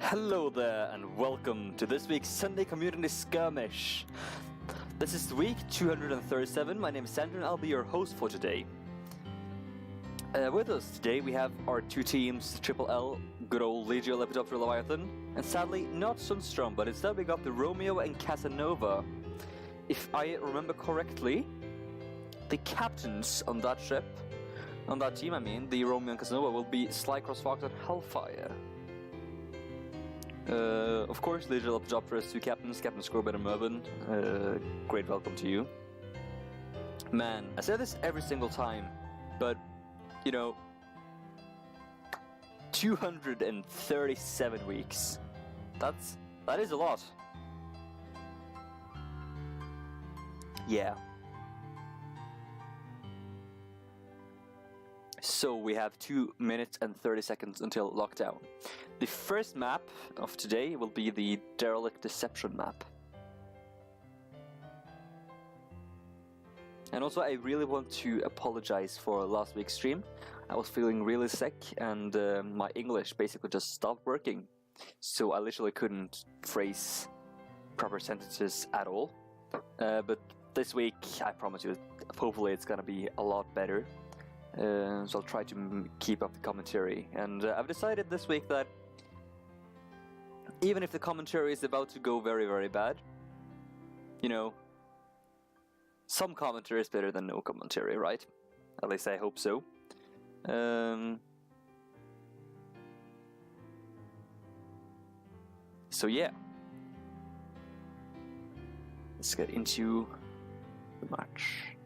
Hello there, and welcome to this week's Sunday Community Skirmish. This is week 237. My name is Sandra, and I'll be your host for today. With us today, we have our two teams, Triple L, good old Legio Lepidoptera Leviathan, and sadly not Sundstrom, but instead we got the Romeo and Casanova. If I remember correctly, the captains on that ship, on that team, the Romeo and Casanova, will be Slycross Fox and Hellfire. Of course, Legio Lepidoptera's two captains, Captain Scorbit and Mervyn. Great welcome to you. Man, I say this every single time, but, 237 weeks. That is a lot. Yeah. So we have 2 minutes and 30 seconds until lockdown. The first map of today will be the Derelict Deception map. And also I really want to apologize for last week's stream. I was feeling really sick and my English basically just stopped working. So I literally couldn't phrase proper sentences at all. But this week, I promise you, hopefully it's gonna be a lot better. So I'll try to keep up the commentary. And I've decided this week that even if the commentary is about to go very, very bad, some commentary is better than no commentary, right? At least I hope so. So yeah. Let's get into the match.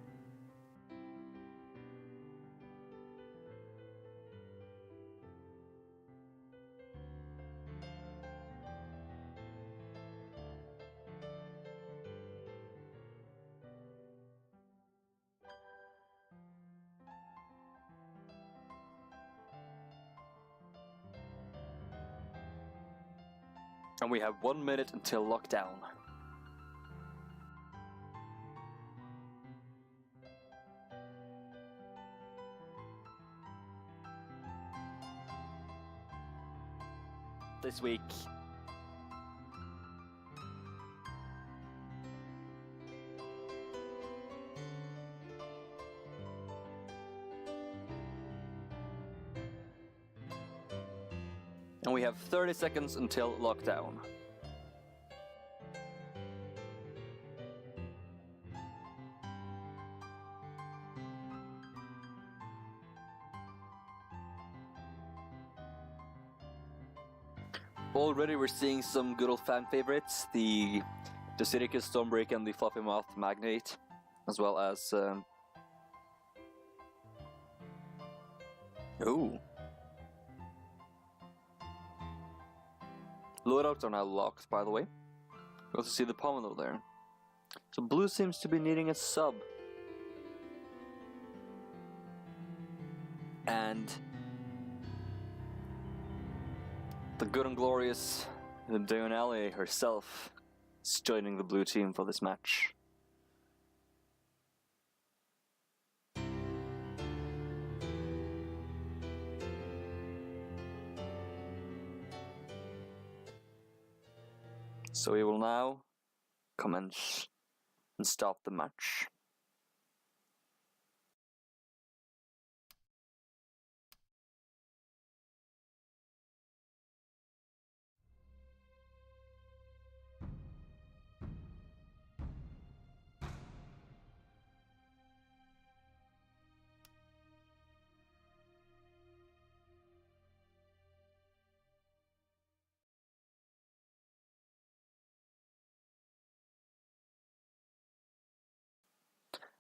And we have 1 minute until lockdown. This week, and we have 30 seconds until lockdown. Already we're seeing some good old fan favorites, the Syracuse Stormbreaker and the Fluffy Mouth Magnate, as well as loadouts are now locked, by the way. You also see the Pomelo there. So blue seems to be needing a sub. And the good and glorious Dionelli herself is joining the blue team for this match. So we will now commence and stop the match.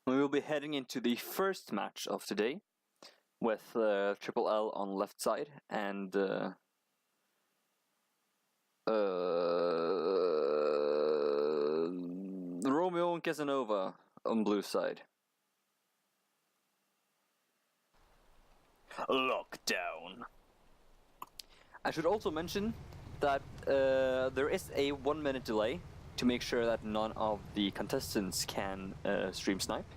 We will be heading into the first match of today with Triple L on left side and Romeo and Casanova on blue side. Lockdown. I should also mention that there is a 1 minute delay to make sure that none of the contestants can stream snipe.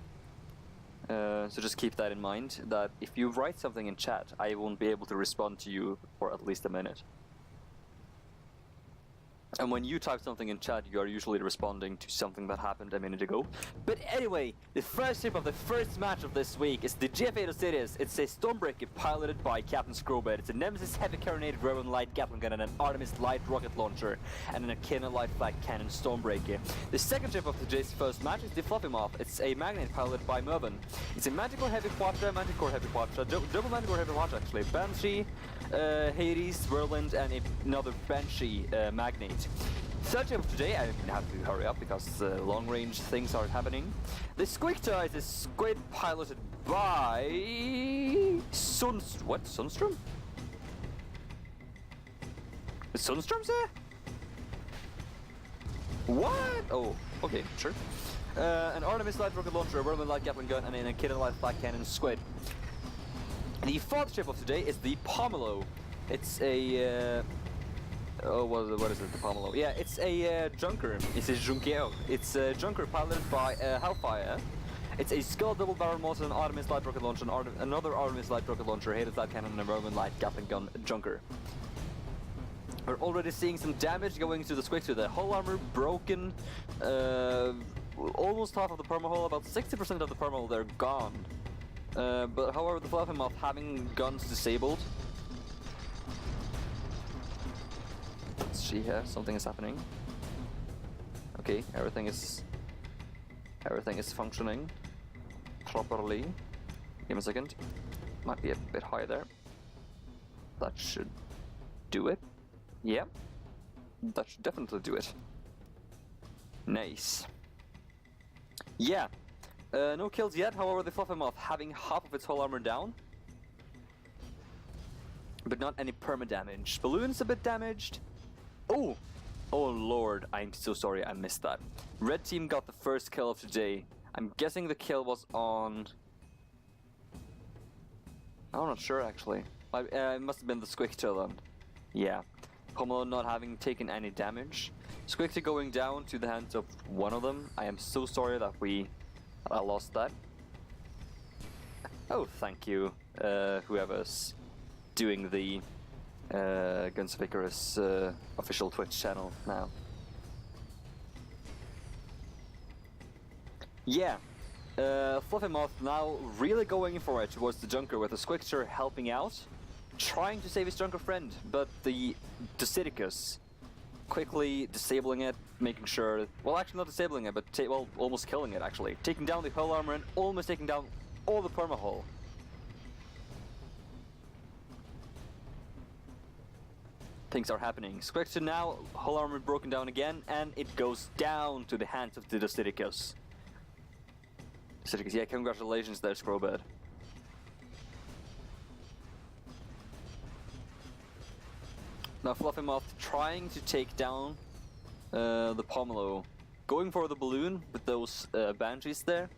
So just keep that in mind, that if you write something in chat, I won't be able to respond to you for at least a minute. And when you type something in chat, you are usually responding to something that happened a minute ago. But anyway, the first ship of the first match of this week is the GFA Osiris. It's a Stormbreaker piloted by Captain Scrowbed. It's a Nemesis Heavy Carronade Rowan Light Gatling Gun and an Artemis Light Rocket Launcher and an Akina Light Flag Cannon Stormbreaker. The second ship of the JC first match is the Fluffy Moth. It's a Magnate piloted by Mervyn. It's a Manticore Heavy Quadra, Manticore Heavy Quadra, double Manticore Heavy Quadra actually, Banshee, Hades, Whirlwind, and another Banshee Magnate. Third ship of today, I have to hurry up because long range things are happening. The Squicta is a squid piloted by Sunstrom? Is Sunstrom there? What? Oh, okay, sure. An Artemis Light Rocket Launcher, a Whirlwind Light Gatling Gun, and an Akina Light Flag Cannon Squid. The fourth ship of today is the Pomelo. It's a what is it? The Pomelo? Yeah, it's a Junker. It's a Junkeo. It's a Junker piloted by Hellfire. It's a Skull Double Barrel Mortar, an Artemis Light Rocket Launcher, another Artemis Light Rocket Launcher, Hades Light Cannon, and a Roman Light Gatling Gun Junker. We're already seeing some damage going to the Squicta. The hull armor broken. Almost half of the permahull, about 60% of the permahull, they're gone. But however, the Fluffy Moth having guns disabled. Let's see here, something is happening. Okay, everything is functioning properly. Give me a second. Might be a bit high there. That should do it. Yeah, that should definitely do it. Nice. Yeah. No kills yet, however the Fluffy Moth having half of its hull armor down. But not any perma damage. Balloon's a bit damaged. Oh! Oh lord, I'm so sorry I missed that. Red team got the first kill of today. I'm guessing the kill was on... I'm not sure actually. It must have been the Squicta then. Yeah. Pomelo not having taken any damage. Squicta going down to the hands of one of them. I am so sorry that I lost that. Oh, thank you, whoever's doing the Guns of Icarus official Twitch channel now. Yeah, Fluffy Moth now really going for it towards the Junker with the Squicta helping out, trying to save his Junker friend, but the Dosidicus quickly disabling it, making sure, well actually not disabling it, but almost killing it actually. Taking down the hull armor and almost taking down all the permahull. Things are happening. Squicta now, hull armor broken down again, and it goes down to the hands of the Dosidicus. Dosidicus, yeah, congratulations there, Scrowbird. Now Fluffy Moth trying to take down the Pomelo. Going for the balloon with those Banshees there.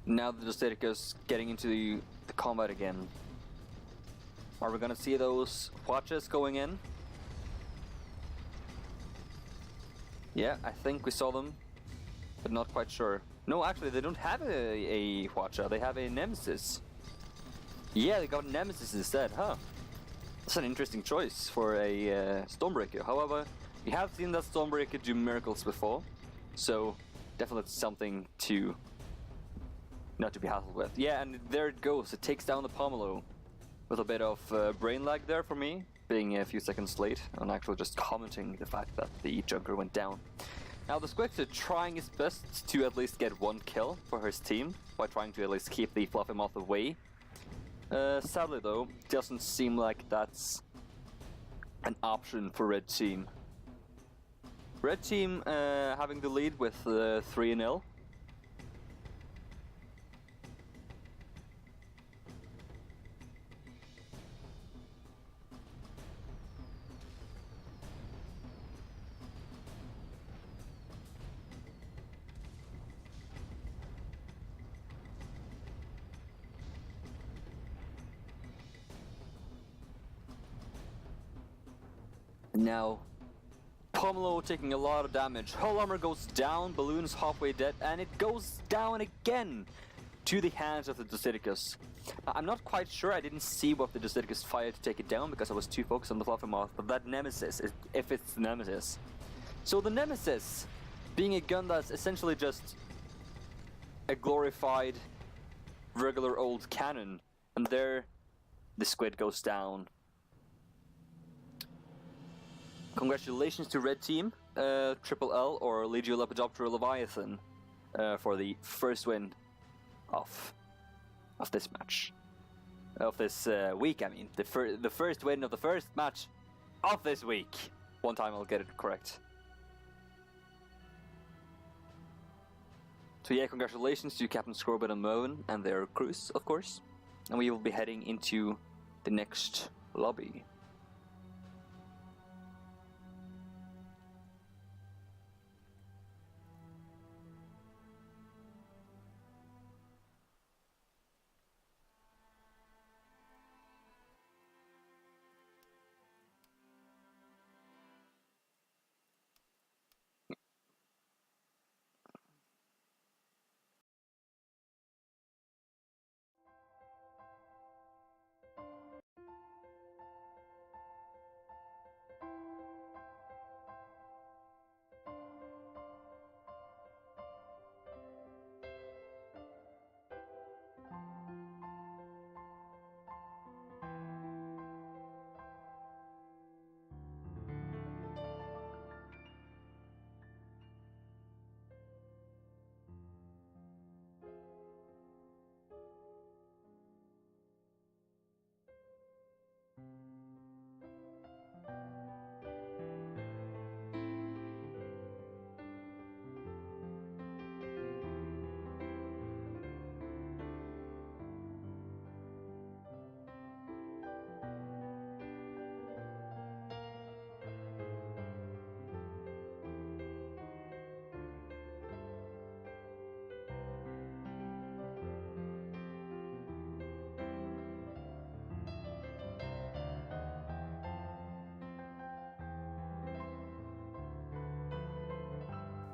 Now the Dosidicus getting into the combat again. Are we gonna see those watches going in? Yeah, I think we saw them, but not quite sure. No, actually they don't have a Watcher, they have a Nemesis. Yeah, they got Nemesis instead, huh? That's an interesting choice for a Stormbreaker. However, we have seen that Stormbreaker do miracles before, so definitely something to not to be hassled with. Yeah, and there it goes. It takes down the Pomelo with a bit of brain lag there for me, being a few seconds late and actually just commenting the fact that the Junker went down. Now the Squicta trying his best to at least get one kill for his team by trying to at least keep the Fluffy Moth away. Sadly though, doesn't seem like that's an option for Red Team. Red Team having the lead with 3-0. Now, Pomelo taking a lot of damage. Hull armor goes down, Balloon's halfway dead, and it goes down again. to the hands of the Dosidicus. I'm not quite sure, I didn't see what the Dosidicus fired to take it down because I was too focused on the Fluffermoth, but that Nemesis, if it's the Nemesis. So the Nemesis, being a gun that's essentially just a glorified, regular old cannon, and there the squid goes down. Congratulations to Red Team, Triple L or Legio Lepidoptera Leviathan, for the first win of this match. Of this week, I mean. The first win of the first match of this week. One time I'll get it correct. So yeah, congratulations to Captain Scorbit and Moen and their crews, of course. And we will be heading into the next lobby.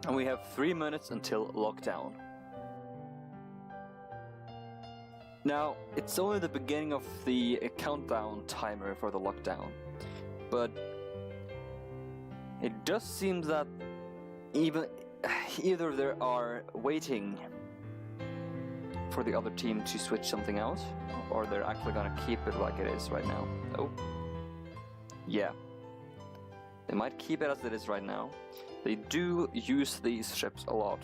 And we have 3 minutes until lockdown. Now, it's only the beginning of the countdown timer for the lockdown, but it does seem that either they are waiting for the other team to switch something out, or they're actually gonna keep it like it is right now. Oh, yeah. They might keep it as it is right now. They do use these ships a lot.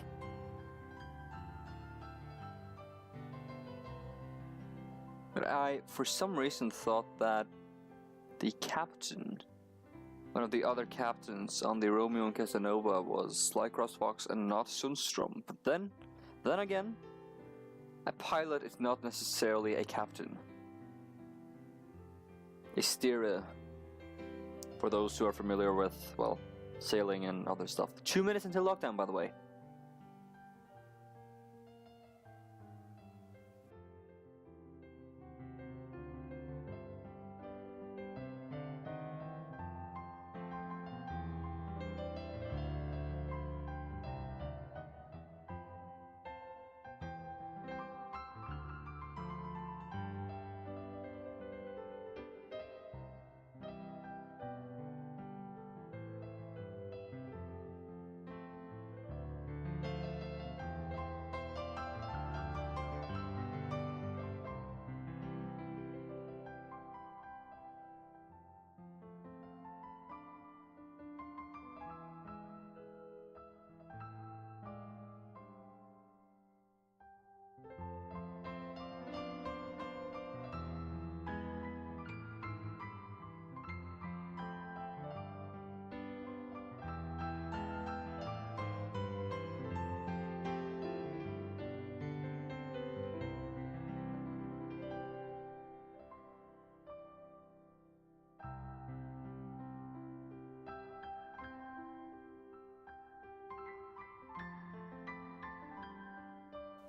But I, for some reason, thought that the captain, one of the other captains on the Romeo and Casanova, was Slycross Fox and not Sundstrom. But then again, a pilot is not necessarily a captain. A steerer, for those who are familiar with, well, sailing and other stuff. 2 minutes until lockdown, by the way.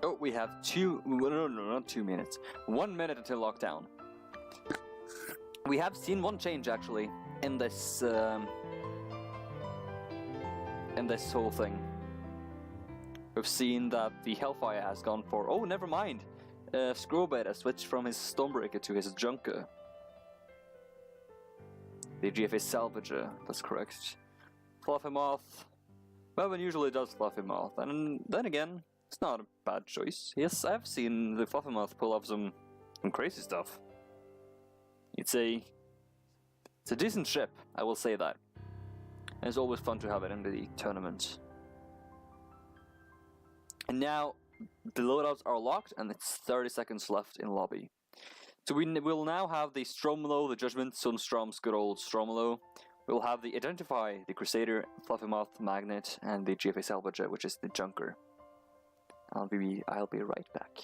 Oh, we have not 2 minutes. 1 minute until lockdown. We have seen one change actually in this whole thing. We've seen that the Hellfire has gone for... Oh, never mind! Scrobet has switched from his Stonebreaker to his Junker. The GFA Salvager, that's correct. Fluffermoth. Mervin usually does Fluffermoth, and then again, it's not a bad choice. Yes, I've seen the Fluffermoth pull off some crazy stuff. It's a decent ship, I will say that. And it's always fun to have it in the tournament. And now, the loadouts are locked, and it's 30 seconds left in lobby. So we will now have the Stromlo, the Judgment, Sunstrom's good old Stromlo. We'll have the Identify, the Crusader, Fluffermoth, Magnet, and the GFA Salvager, which is the Junker. I'll be right back.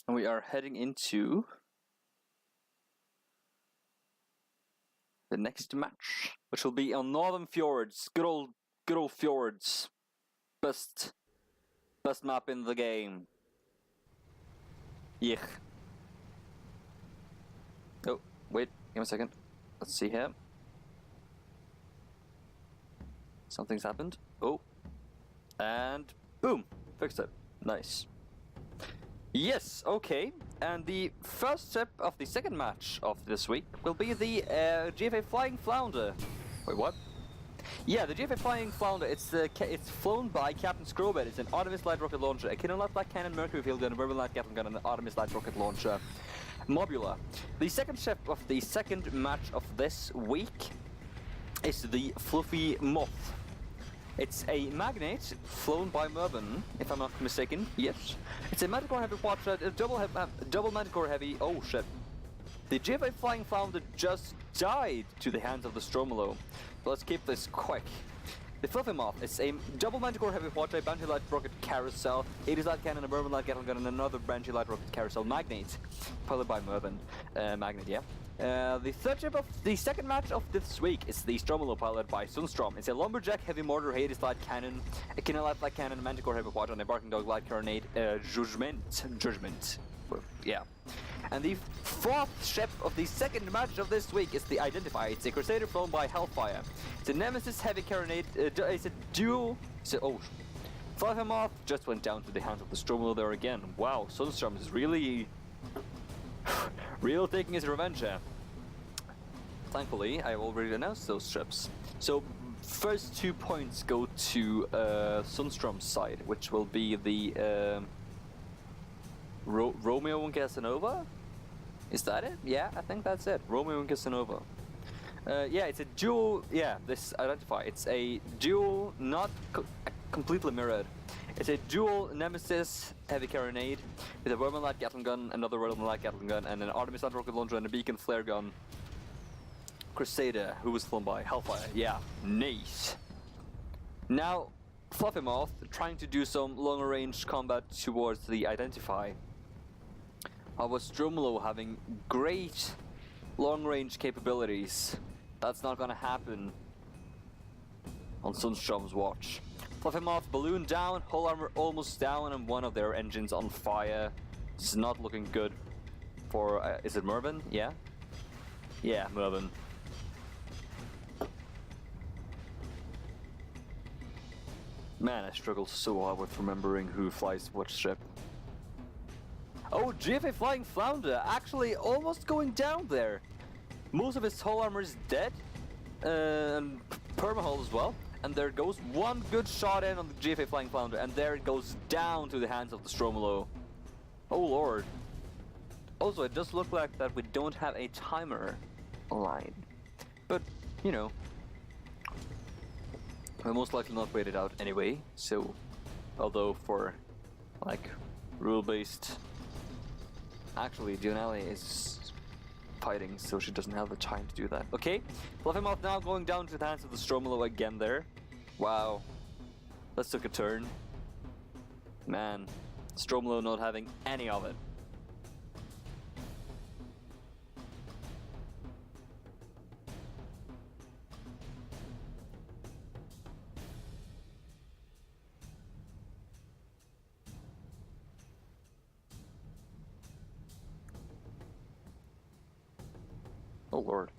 And we are heading into the next match, which will be on Northern Fjords. Good old Fjords. Best map in the game. Yeah. Oh, wait, give me a second. Let's see here. Something's happened. Oh. And boom! Fixed it. Nice. Yes, okay. And the first step of the second match of this week will be the GFA Flying Flounder. Wait, what? Yeah, the GFA Flying Flounder. It's flown by Captain Scrobet. It's an Artemis Light Rocket Launcher, a Kinolite Light Cannon, Mercury Field Gun, a Verbal Light Gatling Gun, and an Artemis Light Rocket Launcher Mobula. The second step of the second match of this week is the Fluffy Moth. It's a Magnet flown by Mervin, if I'm not mistaken. Yes. It's a Manticore Heavy portrait, a double Manticore Heavy. Oh shit. The GFA Flying Flounder just died to the hands of the Stromlo. So let's keep this quick. The Fluffy Moth is a double Manticore Heavy portrait, Banshee Light Rocket Carousel, 80s Light Cannon, a Mervin Light Gatling Gun, and another Banshee Light Rocket Carousel Magnet. Piloted by Mervin. Magnet, yeah. The third ship of the second match of this week is the Stromlo piloted by Sunstrom. It's a Lumberjack Heavy Mortar, Hades Light Cannon, a Kinolite Light Cannon, a Manticore Heavy Quad, and a Barking Dog Light Carronade, Judgment. Yeah. And the fourth ship of the second match of this week is the Identify. It's a Crusader flown by Hellfire. It's a Nemesis Heavy Carronade, it's a dual... oh, Fluffermoth just went down to the hands of the Stromlo there again. Wow, Sunstrom is really taking his revenge here. Thankfully, I've already announced those ships. So, first 2 points go to Sunstrom's side, which will be the Romeo and Casanova? Is that it? Yeah, I think that's it. Romeo and Casanova. Yeah, it's a dual... Yeah, this Identify. It's a dual, not completely mirrored. It's a dual Nemesis Heavy Carronade with a Vermin Light Gatling Gun, another Vermin Light Gatling Gun, and an Artemis Light Rocket Launcher and a Beacon Flare Gun. Crusader, who was flown by Hellfire. Yeah, nice. Now, Fluffy Moth trying to do some longer range combat towards the Identify. Our Stromlo having great long range capabilities. That's not gonna happen on Sunstrom's watch. Fluffy Moth balloon down, hull armor almost down, and one of their engines on fire. It's not looking good for... is it Mervin? Yeah? Yeah, Mervin. Man, I struggle so hard with remembering who flies what ship. Oh, GFA Flying Flounder, actually almost going down there. Most of his hull armor is dead, and permahull as well. And there goes one good shot in on the GFA Flying Flounder, and there it goes down to the hands of the Stromolo. Oh lord. Also, it does look like that we don't have a timer line. But, you know, we'll most likely not wait it out anyway, so... Although for, like, rule-based... Actually, Dionelli is fighting, so she doesn't have the time to do that. Okay, Fluffymoth now going down to the hands of the Stromolo again there. Wow. That took a turn. Man, Stromolo not having any of it. Oh lord.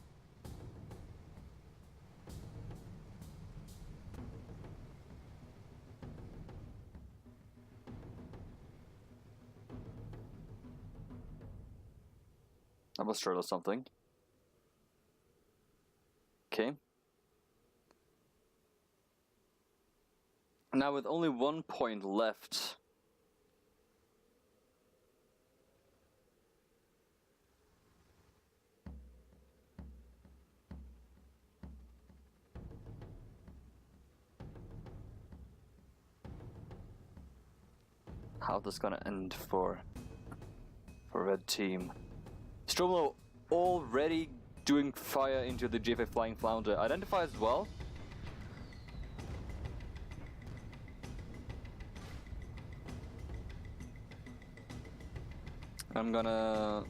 I must start something. Okay. Now with only 1 point left. How's this gonna end for red team? Stromolo already doing fire into the GFA Flying Flounder. Identify as well. I'm gonna...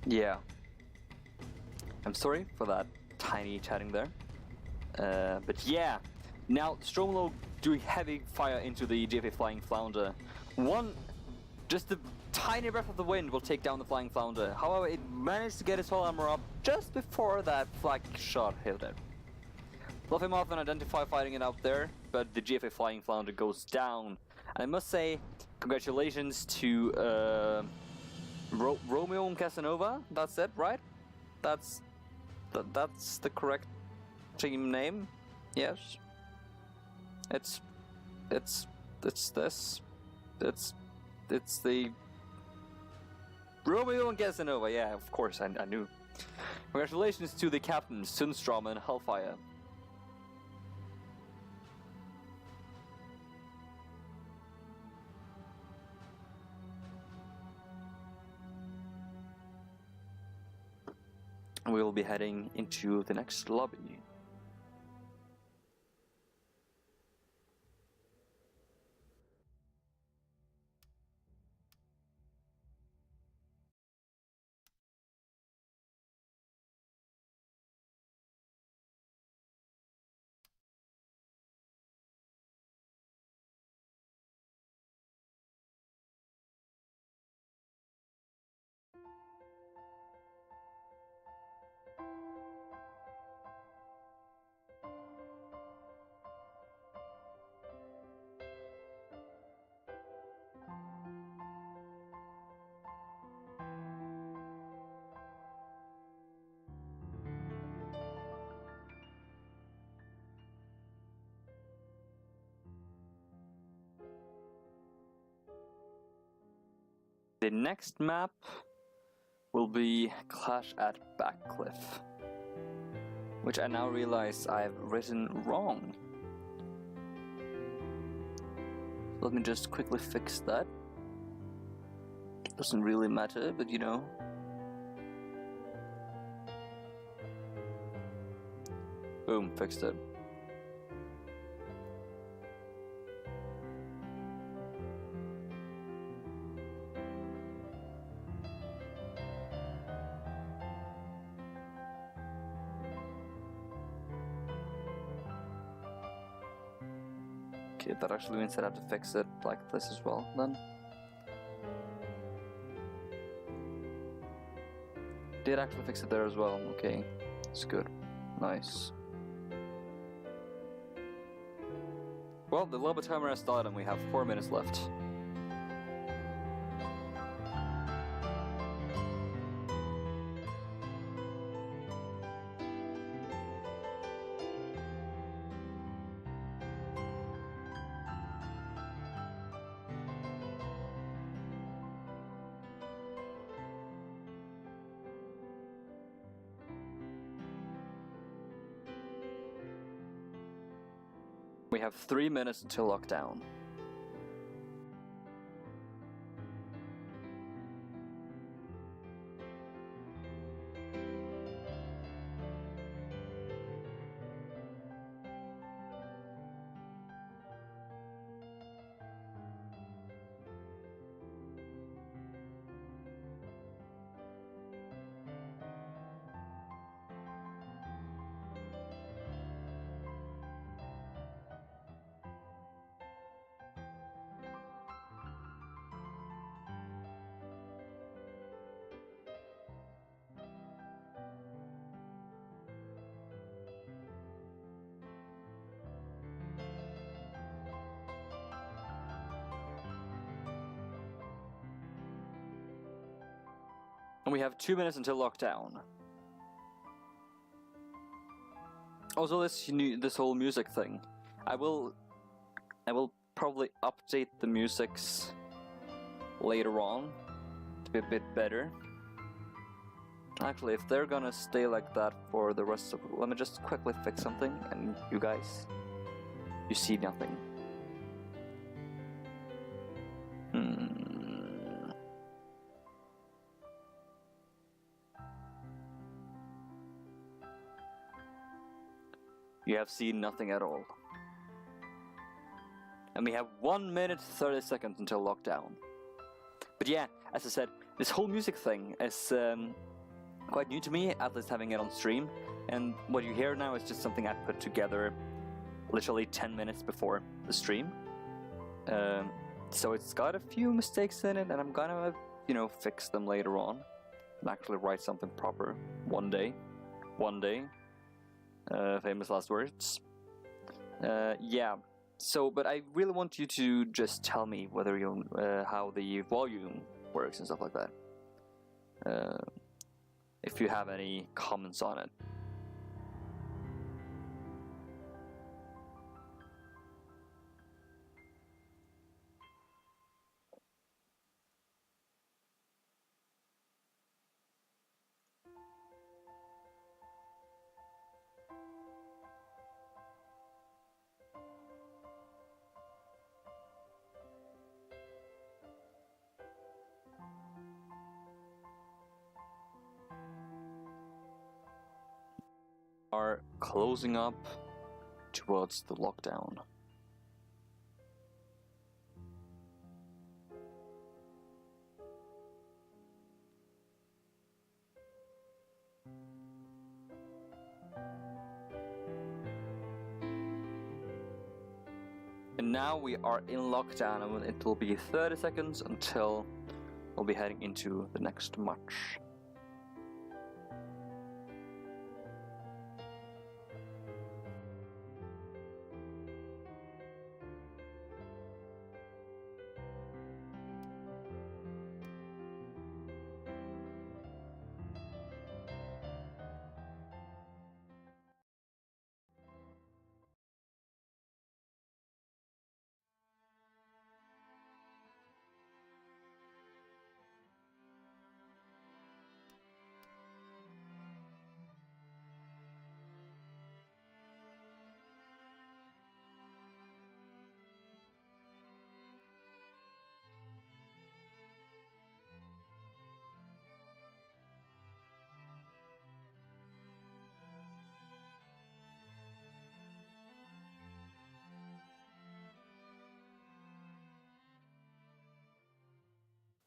Yeah. I'm sorry for that tiny chatting there. But yeah, now Stromolo doing heavy fire into the GFA Flying Flounder. Just a tiny breath of the wind will take down the Flying Flounder. However, it managed to get its whole armor up just before that flak shot hit it. Fluffymoth and Identify fighting it out there, but the GFA Flying Flounder goes down. And I must say, congratulations to Romeo and Casanova. That's it, right? That's the correct team name. Yes. It's the Romeo and Casanova. Yeah, of course, I knew. Congratulations to the captains, Sundstrom and Hellfire. We will be heading into the next lobby. The next map will be Clash at Backcliff, which I now realize I've written wrong. Let me just quickly fix that. Doesn't really matter, but you know. Boom, fixed it. Okay, that actually means I have to fix it like this as well, then. Did actually fix it there as well, okay. It's good. Nice. Well, the Loba timer has started and we have 4 minutes left. We have 3 minutes until lockdown. And we have 2 minutes until lockdown. Also, this whole music thing, I will probably update the musics later on to be a bit better. Actually, if they're gonna stay like that for the rest of, let me just quickly fix something, and you guys, you see nothing. You have seen nothing at all. And we have 1 minute 30 seconds until lockdown. But yeah, as I said, this whole music thing is quite new to me, at least having it on stream. And what you hear now is just something I put together literally 10 minutes before the stream. So it's got a few mistakes in it, and I'm gonna, fix them later on. And actually write something proper one day. Famous last words. Yeah. So, but I really want you to just tell me whether how the volume works and stuff like that. If you have any comments on it. Are closing up towards the lockdown. And now we are in lockdown, and it will be 30 seconds until we'll be heading into the next match.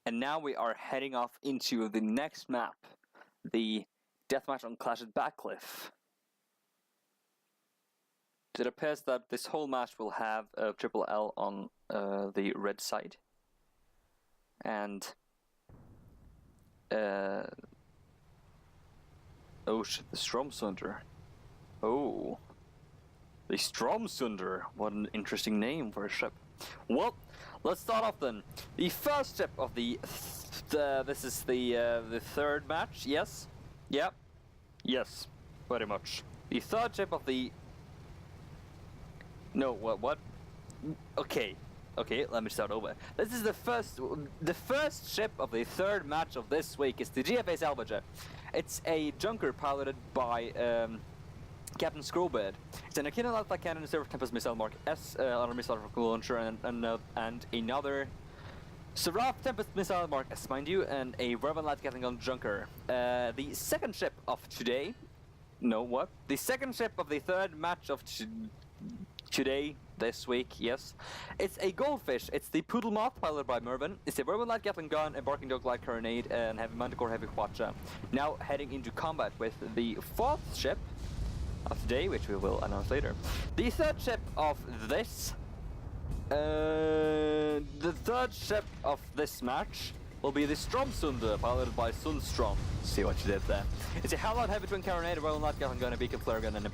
And now we are heading off into the next map, the deathmatch on Clash at Backcliff. It appears that this whole match will have a triple L on the red side. And oh shit, the Stromsunder. Oh, the Stromsunder. What an interesting name for a ship. Well, let's start off then. The first ship of this is the third match. Yes, yeah, yes, very much. The third ship of the. No, what? Okay, let me start over. This is the first ship of the third match of this week is the GFA Salvager. It's a junker piloted by Captain Scrowbird. It's an Akino Alpha Cannon Seraph Tempest Missile Mark S on a missile launcher and another Seraph Tempest Missile Mark S, mind you, and a Verban Light Gatling Gun junker. The second ship of today. No, what? The second ship of the third match of today, this week, yes. It's a Goldfish. It's the Poodle Moth piloted by Mervyn. It's a Verban Light Gatling Gun, a Barking Dog Light Carronade, and Heavy Manticore Heavy Quacha. Now heading into combat with the fourth ship of today, which we will announce later. The third ship of this, match will be the Stromsunder, piloted by Sundstrom. See what you did there. It's a Hellhound Heavy Twin Carronade, a Royal Light Gatling Gun, a Beacon Flare Gun, and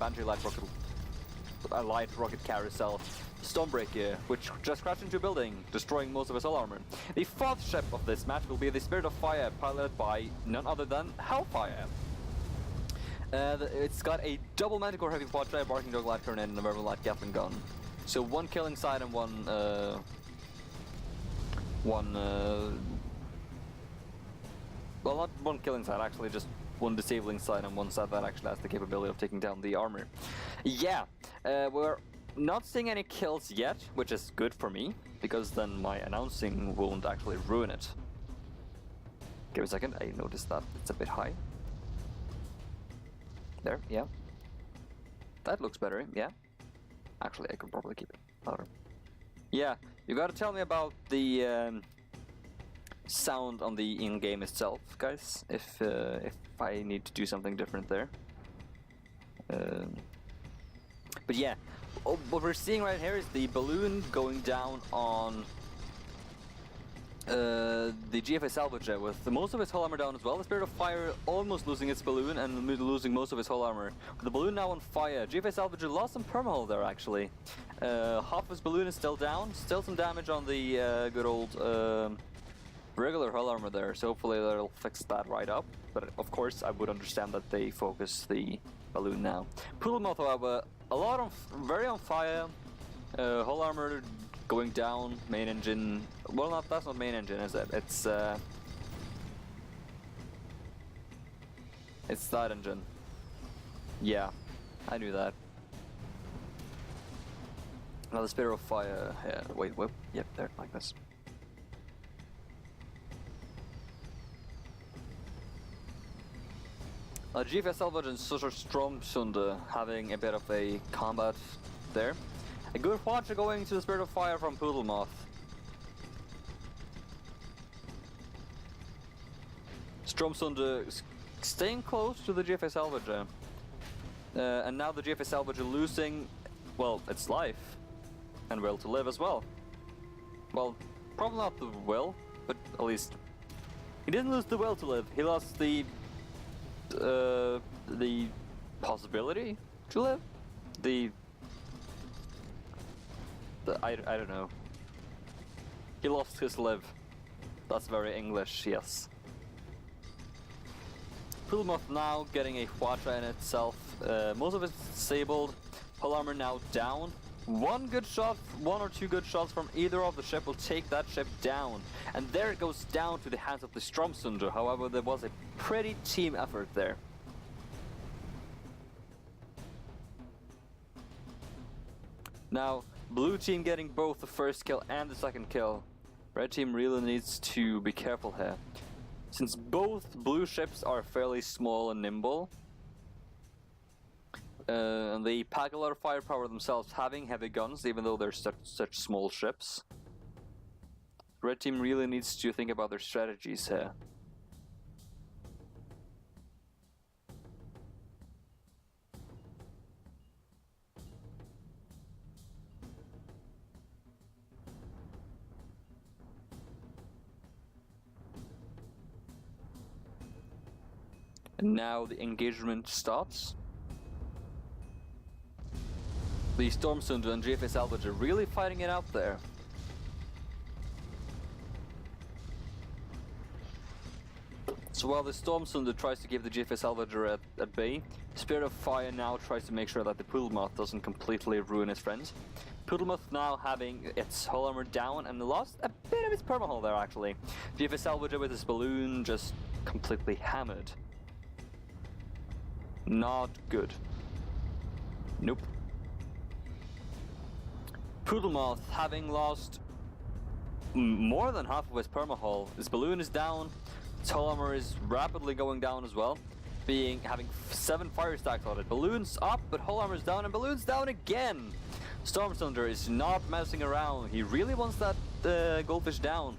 a light rocket carousel Stormbreaker, which just crashed into a building, destroying most of his hull armor. The fourth ship of this match will be the Spirit of Fire, piloted by none other than Hellfire. It's got a double Manticore Heavy Quadra, Barking Dog Light Carronade, and a Verban Light Gatling Gun. So one killing side and one well, not one killing side, actually, just one disabling side and one side that actually has the capability of taking down the armor. Yeah, we're not seeing any kills yet, which is good for me, because then my announcing won't actually ruin it. Give me a second, I noticed that it's a bit high. There, yeah. That looks better, yeah. Actually, I could probably keep it louder. Yeah, you gotta tell me about the sound on the in-game itself, guys, if I need to do something different there. But yeah, what we're seeing right here is the balloon going down on the GFA Salvager with most of its hull armor down as well. The Spirit of Fire almost losing its balloon and losing most of its hull armor. With the balloon now on fire, GFA Salvager lost some permahull there actually. Half of his balloon is still down, still some damage on the good old regular hull armor there, so hopefully that'll fix that right up. But of course I would understand that they focus the balloon now. Poodle Moth, however, very on fire, hull armor going down, main engine, well, that's not main engine, is it? It's that engine. Yeah, I knew that. Now the Spirit of Fire, yeah, wait, whoop, yep, there, like this. GFA Salvage and Sutter Stromsunder having a bit of a combat there. A good watcher going to the Spirit of Fire from Poodle Moth. Stromsunder staying close to the GFA Salvager. And now the GFA Salvager losing, well, its life and will to live as well. Well, probably not the will, but at least he didn't lose the will to live. He lost the possibility to live. I don't know. He lost his live. That's very English, yes. Poodle Moth now getting a Quadra in itself. Most of it's disabled. Hull armor now down. One or two good shots from either of the ship will take that ship down. And there it goes down to the hands of the Stromsunder. However, there was a pretty team effort there. Now, blue team getting both the first kill and the second kill. Red team really needs to be careful here. Since both blue ships are fairly small and nimble, and they pack a lot of firepower themselves, having heavy guns, even though they're such small ships. Red team really needs to think about their strategies here. And now the engagement starts. The Stormsunder and GFA Salvage are really fighting it out there. So while the Stormsunder tries to keep the GFA Salvager at bay, Spirit of Fire now tries to make sure that the Poodlemoth doesn't completely ruin his friend. Poodlemoth now having its hull armor down and lost a bit of its permahull there actually. GFA Salvager with his balloon just completely hammered. Not good. Nope. Poodlemoth having lost more than half of his permahull. His balloon is down. Its hull armor is rapidly going down as well, having 7 fire stacks on it. Balloons up, but hull armor is down, and balloons down again. Stormsunder is not messing around. He really wants that goldfish down.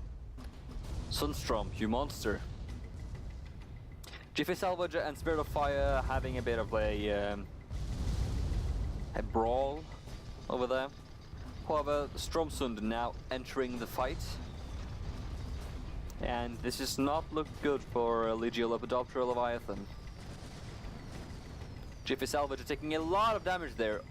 Sunstrom, you monster. GFA Salvager and Spirit of Fire having a bit of a brawl over there. However, Stormsunder now entering the fight. And this does not look good for Legio-Lepidoptera Leviathan. GFA Salvager taking a lot of damage there.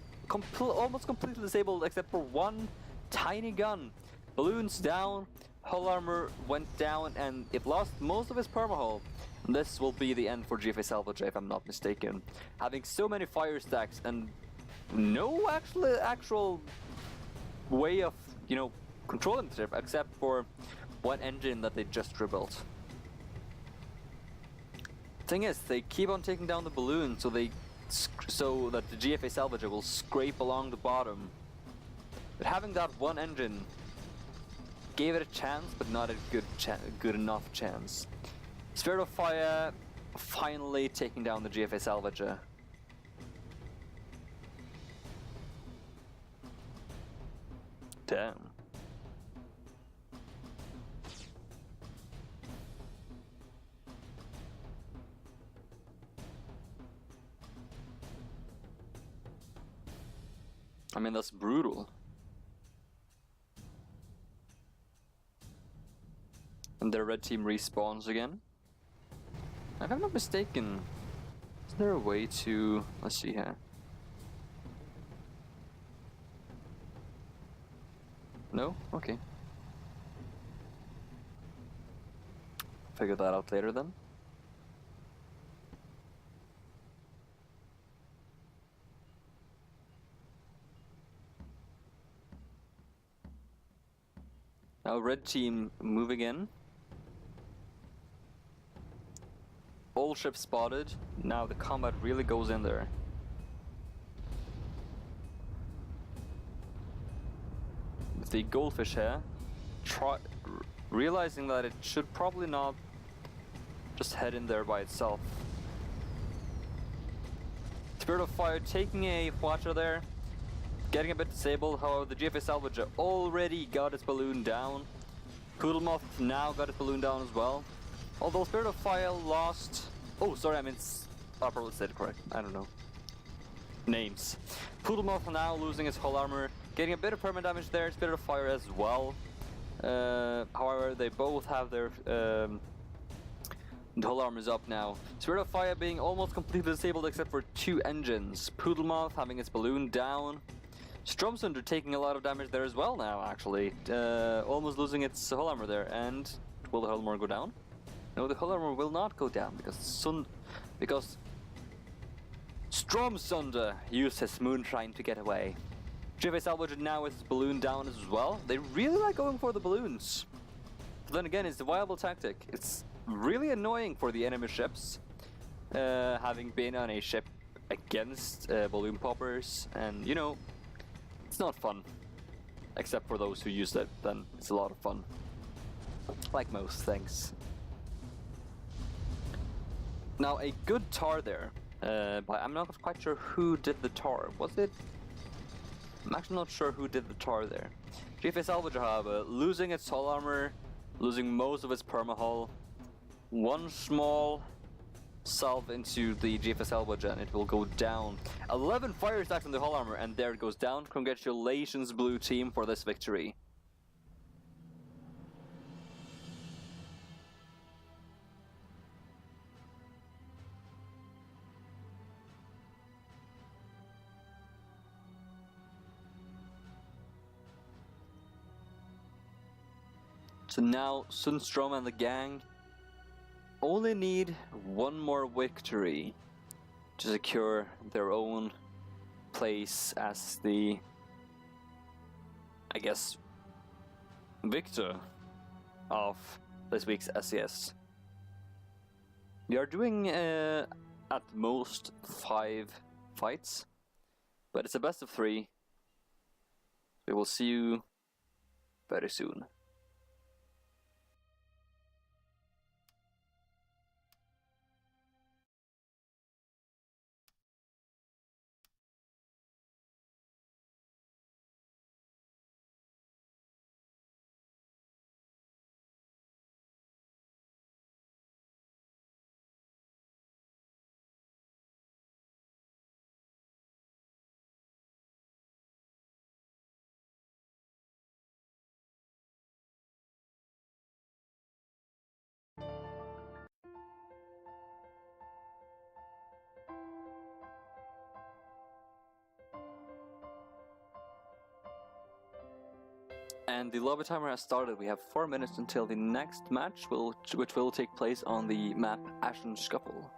Almost completely disabled except for one tiny gun. Balloons down, hull armor went down, and it lost most of its permahull. This will be the end for GFA Salvager if I'm not mistaken. Having so many fire stacks and no actual way of, controlling the ship except for one engine that they just rebuilt. Thing is, they keep on taking down the balloon so that the GFA Salvager will scrape along the bottom. But having that one engine gave it a chance, but not a good enough chance. Spirit of Fire finally taking down the GFA Salvager. Damn. I mean, that's brutal. And the red team respawns again. If I'm not mistaken, is there a way to... Let's see here. No? Okay. Figure that out later then. Now red team moving in. All ships spotted. Now the combat really goes in there. With the goldfish here, realizing that it should probably not just head in there by itself. Spirit of Fire taking a watcher there. Getting a bit disabled, however the GFA Salvager already got its balloon down. Poodlemoth now got its balloon down as well. Although Spirit of Fire lost... Oh, sorry, I probably said it correct. I don't know. Names. Poodlemoth now losing its hull armor. Getting a bit of permanent damage there, Spirit of Fire as well. However, they both have their... the hull armor is up now. Spirit of Fire being almost completely disabled except for 2 engines. Poodlemoth having its balloon down. Stormsunder taking a lot of damage there as well now, actually. Almost losing its hull armor there. And will the hull armor go down? No, the hull armor will not go down because Stormsunder used his moonshine to get away. GFA Salvager now with his balloon down as well. They really like going for the balloons. But then again, it's a viable tactic. It's really annoying for the enemy ships, having been on a ship against balloon poppers, and it's not fun. Except for those who use it, then it's a lot of fun. Like most things. Now a good tar there, but I'm not quite sure who did the tar. Was it I'm actually not sure who did the tar there. GFA Salvage losing its hull armor, losing most of its permahull. One small salve into the GFA Salvage and it will go down. 11 fire stacks on the hull armor and there it goes down. Congratulations, blue team, for this victory. So now Sundstrom and the gang only need one more victory to secure their own place as the, I guess, victor of this week's SCS. We are doing at most 5 fights, but it's a best of 3. We will see you very soon. And the lobby timer has started. We have 4 minutes until the next match, which will take place on the map Ashen Scuffle.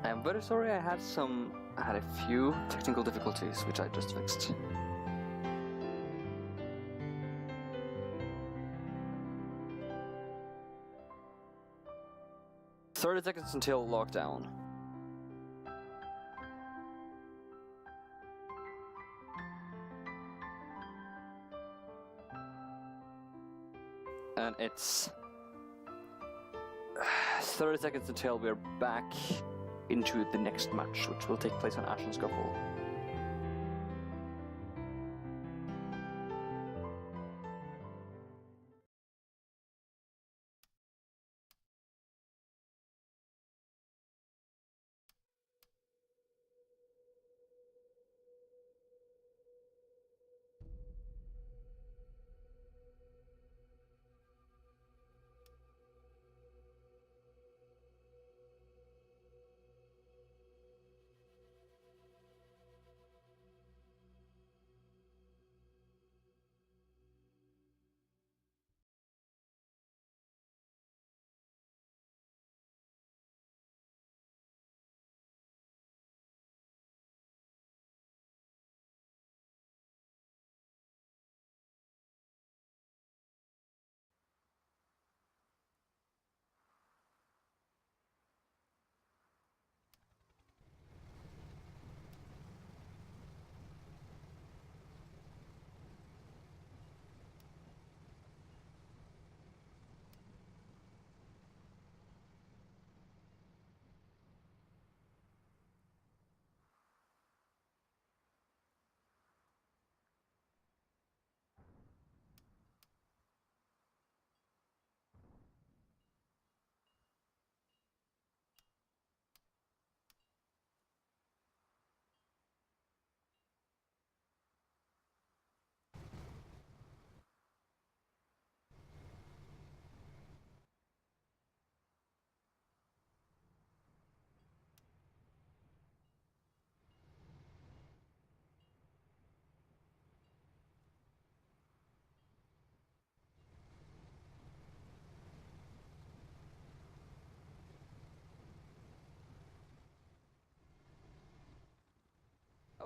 I'm very sorry, I had a few technical difficulties, which I just fixed. "30 seconds until lockdown." And it's 30 seconds until we're back into the next match, which will take place on Ashen Scuffle.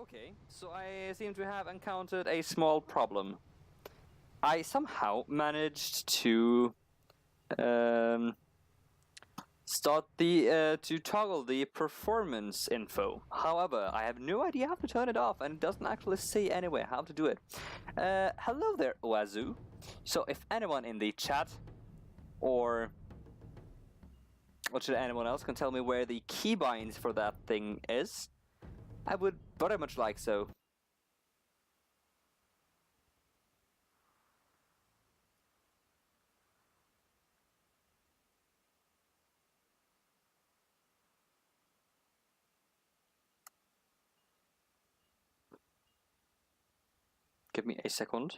Okay, so I seem to have encountered a small problem. I somehow managed to start to toggle the performance info. However, I have no idea how to turn it off, and it doesn't actually say anywhere how to do it. Hello there, Oazu. So if anyone in the chat or should anyone else can tell me where the keybinds for that thing is, I would very much like so. Give me a second.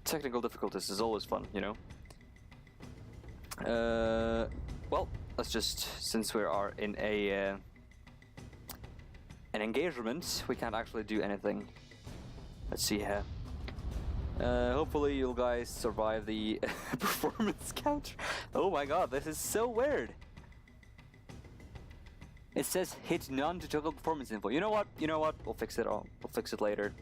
Technical difficulties is always fun, you know. Well, let's just, since we are in an engagement, we can't actually do anything. Let's see here. Hopefully you guys survive the performance counter. Oh my god, this is so weird. It says hit none to toggle performance info. You know what? We'll fix it all. We'll fix it later.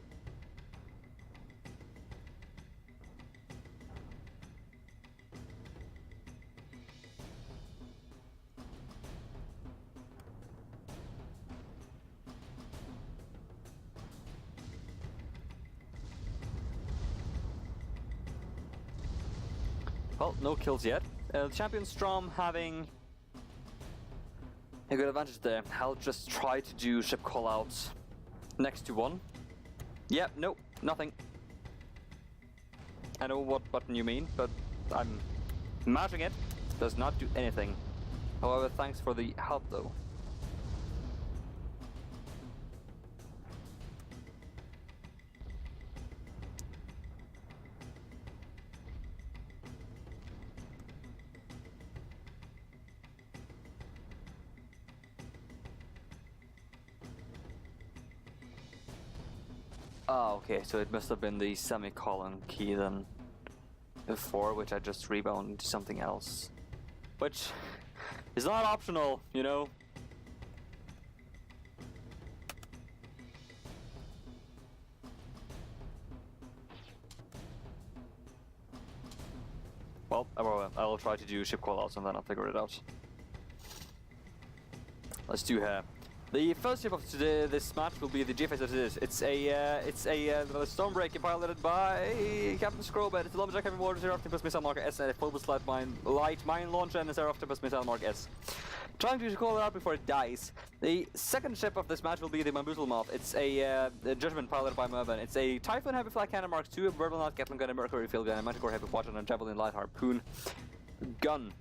Well, no kills yet. Champion Strom having a good advantage there. I'll just try to do ship callouts next to one. Yep, nope, nothing. I know what button you mean, but I'm mashing it. Does not do anything. However, thanks for the help though. Oh, okay, so it must have been the semicolon key then before, which I just rebound to something else. Which is not optional, you know? Well, I'll try to do ship callouts and then I'll figure it out. Let's do her. The first ship of this match will be the GFS as it is. It's a Stormbreaker piloted by Captain Scrowbait. It's a Lumberjack Heavy Mortar, Zero Octopus Missile Mark S, and a Phobos Light Mine Launcher and a Zero Octopus Missile Mark S. Trying to call it out before it dies. The second ship of this match will be the Mamboozle Moth. It's a Judgment piloted by Mervin. It's a Typhoon Heavy Flat Cannon Mark II, a Verbalnaut Gatling Gun, a Mercury Field Gun, a Manticore Heavy Quadrant, and a Javelin Light Harpoon Gun.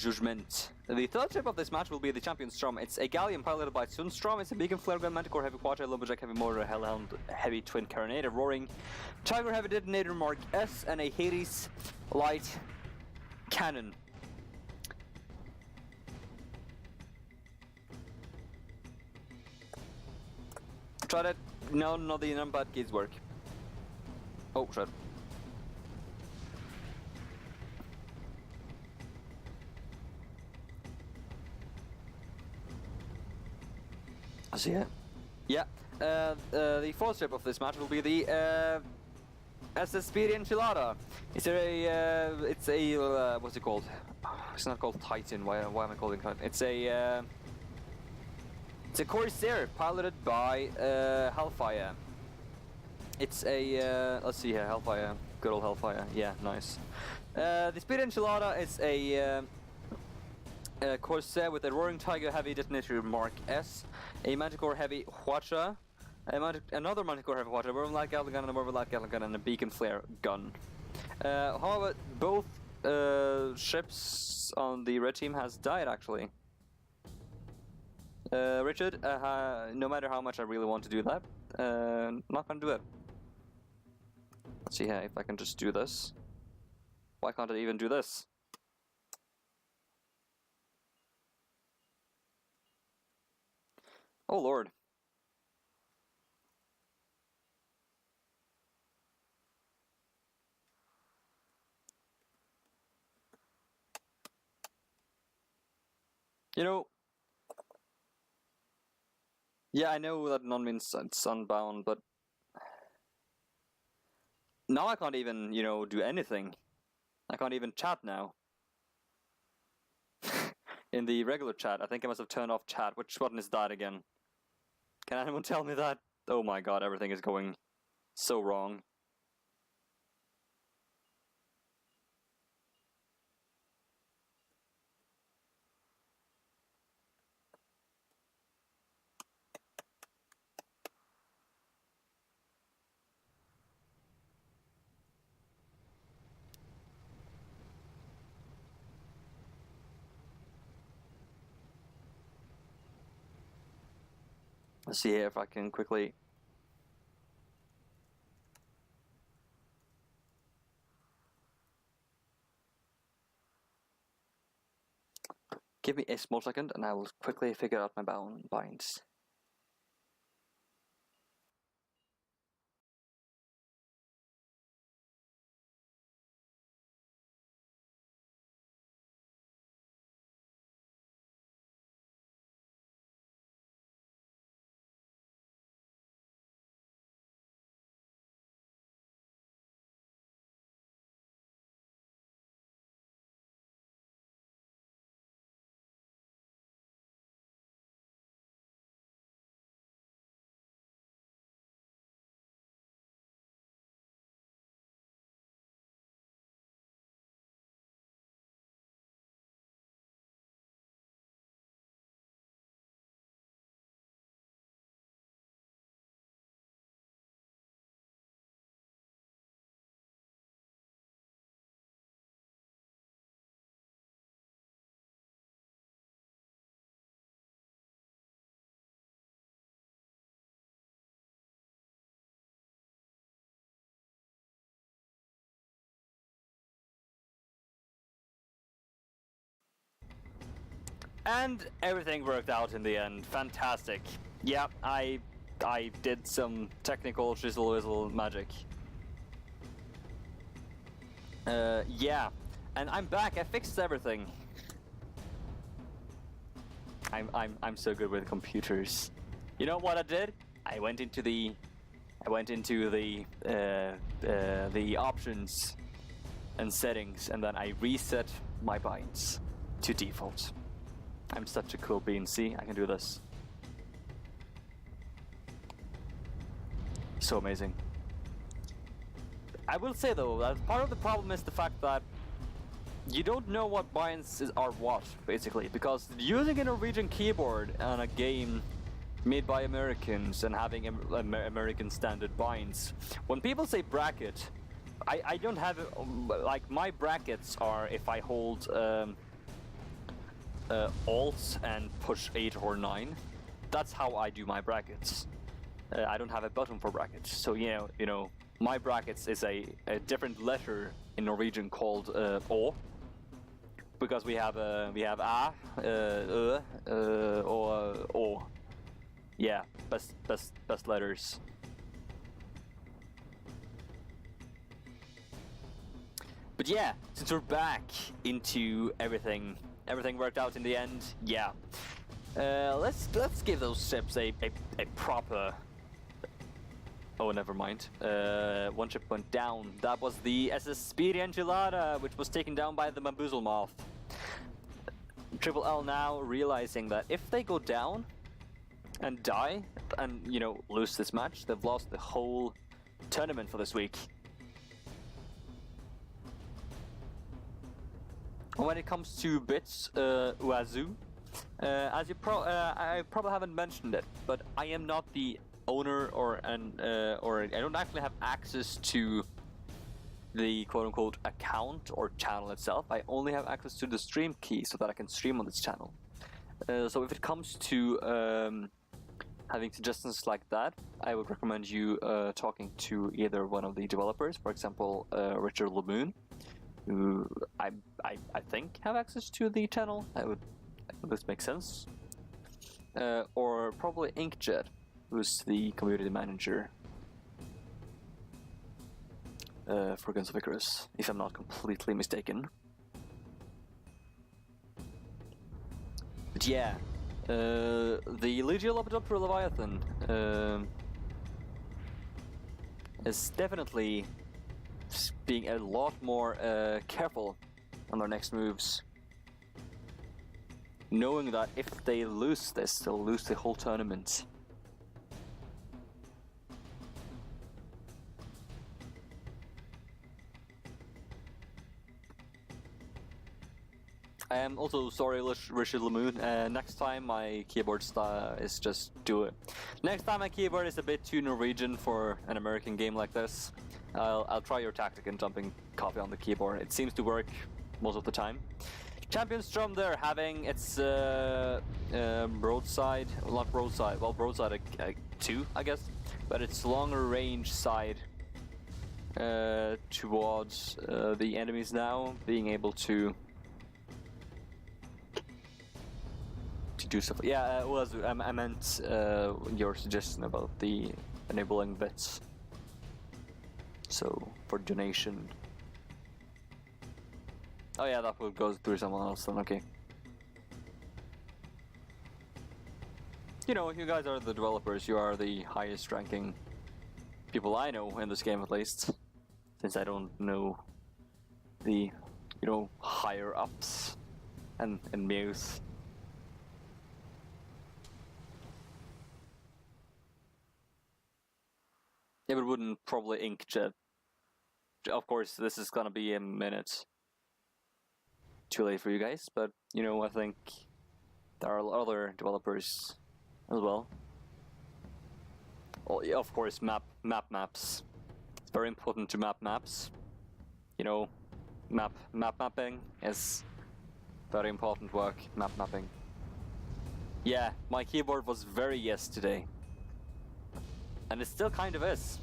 Judgment. The third ship of this match will be the Champion Strom. It's a Galleon piloted by Sunstrom. It's a Beacon Flare Gun, Manticore Heavy Quadra, Lumberjack Heavy Mortar, Hellhound Heavy Twin Carronade, a Roaring Tiger Heavy Detonator Mark S, and a Hades Light Cannon. Try that. No, none of the numpad keys work. Oh, shit. So yeah. The fourth ship of this match will be the SS Speedy Enchilada. It's a what's it called? It's not called Titan. Why am I calling it Titan? It's a Corsair piloted by Hellfire. It's a let's see here, Hellfire. Good old Hellfire. Yeah, nice. The Speedy Enchilada is a Corsair with a Roaring Tiger Heavy Detonator Mark S, a Manticore Heavy Hwacha, another Manticore Heavy Hwacha, a Verbalnaut Light Gatling Gun, and a Verbalnaut Light Gatling Gun, and a Beacon Flare Gun. However, both ships on the red team has died actually. Richard, no matter how much I really want to do that, not gonna do it. Let's see here if I can just do this. Why can't I even do this? Oh lord. You know, yeah, I know that none means it's unbound, but now I can't even, you know, do anything. I can't even chat now. In the regular chat, I think I must have turned off chat. Which button is that again? Can anyone tell me that? Oh my god, everything is going so wrong. Let's see here if I can quickly... Give me a small second and I will quickly figure out my binds. And everything worked out in the end. Fantastic. Yeah, I did some technical chisel-whizzle magic. Yeah. And I'm back. I fixed everything. I'm so good with computers. You know what I did? I went into the options and settings, and then I reset my binds to default. I'm such a cool bean. See, I can do this. So amazing. I will say though that part of the problem is the fact that you don't know what binds are what, basically, because using a Norwegian keyboard on a game made by Americans and having American standard binds, when people say bracket, I don't have it, like my brackets are if I hold Alt and push 8 or 9. That's how I do my brackets. I don't have a button for brackets, so you know, my brackets is a different letter in Norwegian called O, because we have a, or O. Yeah, best letters. But yeah, since we're back into everything worked out in the end. Yeah, let's give those ships a proper. Oh, never mind. One ship went down. That was the SS Speedy Enchilada, which was taken down by the Bamboozle Moth. Triple L now realizing that if they go down and die and, you know, lose this match, they've lost the whole tournament for this week. When it comes to bits, Uazu, as you I probably haven't mentioned it, but I am not the owner or I don't actually have access to the quote-unquote account or channel itself. I only have access to the stream key so that I can stream on this channel. So if it comes to having suggestions like that, I would recommend you talking to either one of the developers, for example, Richard Lamoon, who I think have access to the channel. This makes sense. Or probably Inkjet, who's the community manager for Guns of Icarus, if I'm not completely mistaken. But yeah, the Legiolopodoptera Leviathan is definitely being a lot more careful on their next moves, knowing that if they lose this, they'll lose the whole tournament. I am also sorry, Richard Lamoon. Next time my keyboard style is just do it. Next time my keyboard is a bit too Norwegian for an American game like this. I'll try your tactic in jumping copy on the keyboard. It seems to work most of the time. Champion Strum there having its broadside, well, not broadside, well broadside 2 I guess, but its longer range side towards the enemies now, being able to do stuff. Yeah, I meant your suggestion about the enabling bits. So for donation. Oh yeah, that would go through someone else then, okay. You know, you guys are the developers, you are the highest ranking people I know in this game at least. Since I don't know the, you know, higher ups and Muse. Yeah, but wouldn't probably Inkjet. Of course, this is gonna be a minute too late for you guys, but you know, I think there are other developers as well. Well, yeah, of course, maps. It's very important to map maps. You know, map mapping is very important work. Map mapping. Yeah, my keyboard was very yes today. And it still kind of is.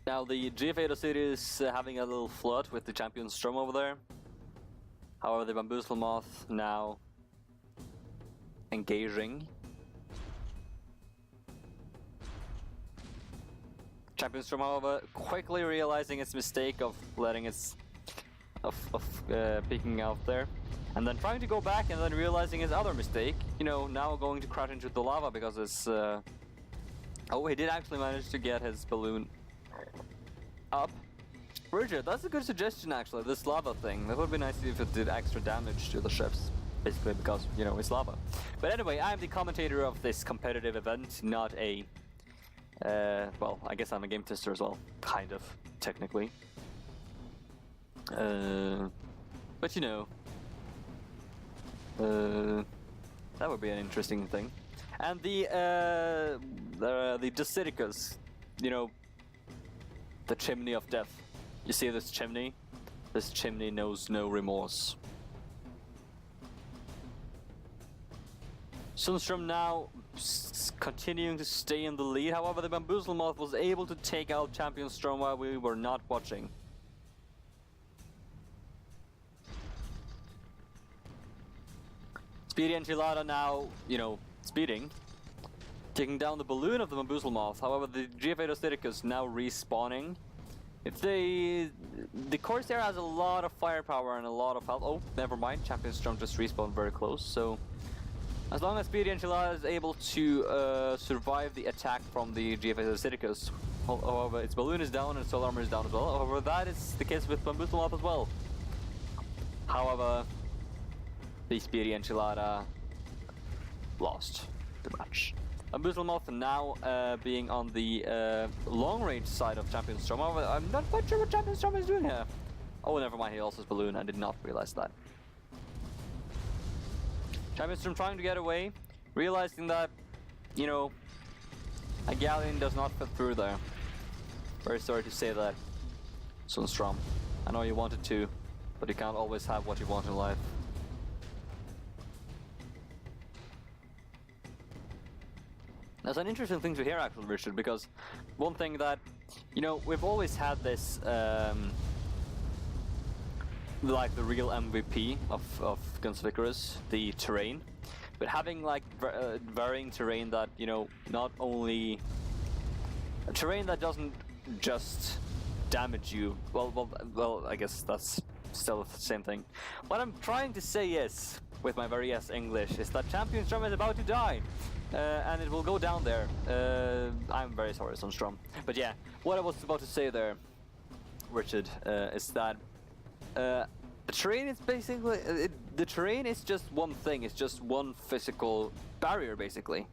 Now the GFA City is having a little flirt with the Champion Strum over there. However, the Bamboozle Moth now engaging. Champion Strum, however, quickly realizing its mistake of letting its peeking out there. And then trying to go back and then realizing his other mistake, you know, now going to crash into the lava because it's Oh, he did actually manage to get his balloon up. Richard, that's a good suggestion actually, this lava thing. That would be nice if it did extra damage to the ships. Basically because, you know, it's lava. But anyway, I'm the commentator of this competitive event, not a... well, I guess I'm a game tester as well. Kind of, technically. But you know... that would be an interesting thing. And the Dositicus, you know, the chimney of death. You see this chimney? This chimney knows no remorse. Sundstrom now continuing to stay in the lead, however the Bamboozle Moth was able to take out Champion Strom while we were not watching. Speedy Enchilada now, you know, speeding, taking down the balloon of the Bamboozle Moth. However, the GFA Dositicus now respawning. If the Corsair has a lot of firepower and a lot of health. Oh, never mind. Champion Strom just respawned very close. So, as long as Speedy Enchilada is able to survive the attack from the GFA Dositicus, however, its balloon is down and its soul armor is down as well. However, that is the case with Bamboozle Moth as well. However, the Speedy Enchilada lost the match. Bamboozle Moth now being on the long-range side of Champion Strom. However, I'm not quite sure what Champion Strom is doing here. Oh, never mind, he also has balloon. I did not realize that. Champion Strom trying to get away, realizing that, you know, a galleon does not fit through there. Very sorry to say that, Sundstrom. I know you wanted to, but you can't always have what you want in life. That's an interesting thing to hear actually, Richard, because one thing that, you know, we've always had this, like the real MVP of Guns of Icarus, the terrain, but having like varying terrain that, you know, not only a terrain that doesn't just damage you, well, I guess that's still the same thing. What I'm trying to say is, with my very English, is that Champion Strom is about to die. And it will go down there. I'm very sorry, Sundstrom. But yeah, what I was about to say there, Richard, is that the terrain is basically... the terrain is just one thing, it's just one physical barrier, basically.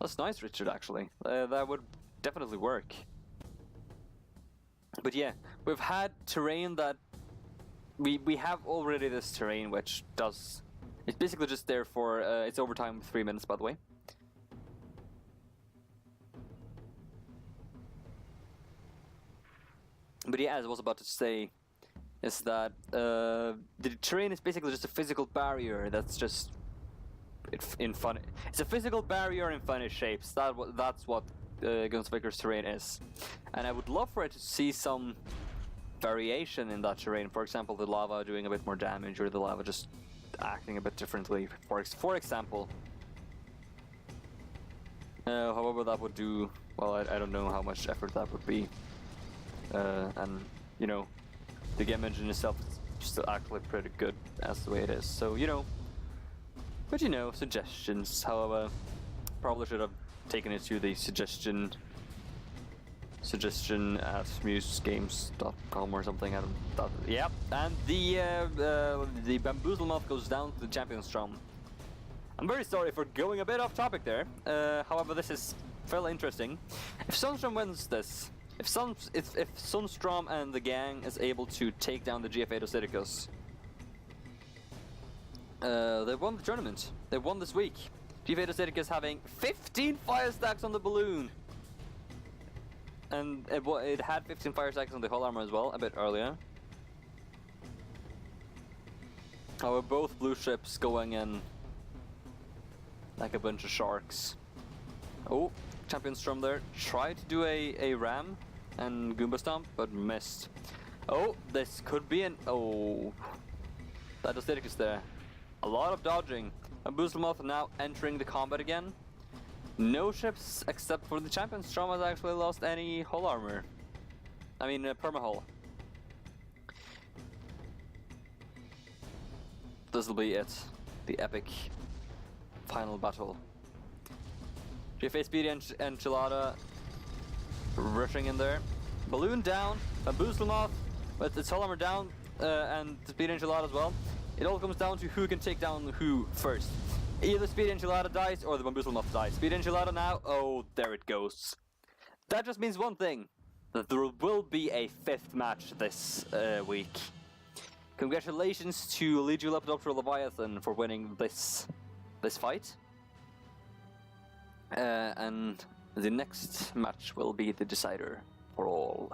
That's nice, Richard, actually. That would definitely work. But yeah, we've had terrain that we have already this terrain which does, it's basically just there for it's overtime 3 minutes, by the way. But yeah, as I was about to say, is that the terrain is basically just a physical barrier that's just it's a physical barrier in funny shapes. That's what Guns of Icarus terrain is, and I would love for it to see some variation in that terrain. For example, the lava doing a bit more damage, or the lava just acting a bit differently. For example, however, that would do well. I don't know how much effort that would be, and you know, the game engine itself is still actually pretty good as the way it is. So you know, but you know, suggestions. However, probably should have taken it to the suggestion at musegames.com or something. I don't. Yeah, and the Bamboozle Moth goes down to the Champion Strom. I'm very sorry for going a bit off topic there. However, this is fairly interesting. If Sundstrom wins this, if Sundstrom and the gang is able to take down the GFA Dositicus, they won the tournament. They won this week. GFA Dositicus having 15 fire stacks on the balloon. And it had 15 fire stacks on the hull armor as well, a bit earlier. However, both blue ships going in like a bunch of sharks. Oh, Champion Strom there. Tried to do a ram and Goomba Stomp, but missed. Oh, this could be an... Oh, that Dositicus there. A lot of dodging. Bamboozle Moth now entering the combat again. No ships except for the Champion Strom has actually lost any hull armor. I mean, perma-hull. this will be it. The epic final battle. You face Speedy Enchilada rushing in there. Balloon down, Bamboozle Moth, with the Soul Armor down, and Speedy Enchilada as well. It all comes down to who can take down who first. Either Speedy Enchilada dies or the Bamboozle Moth dies. Speedy Enchilada now, oh, there it goes. That just means one thing, that there will be a 5th match this week. Congratulations to Legio Lepidoptera Leviathan for winning this fight. And the next match will be the decider for all.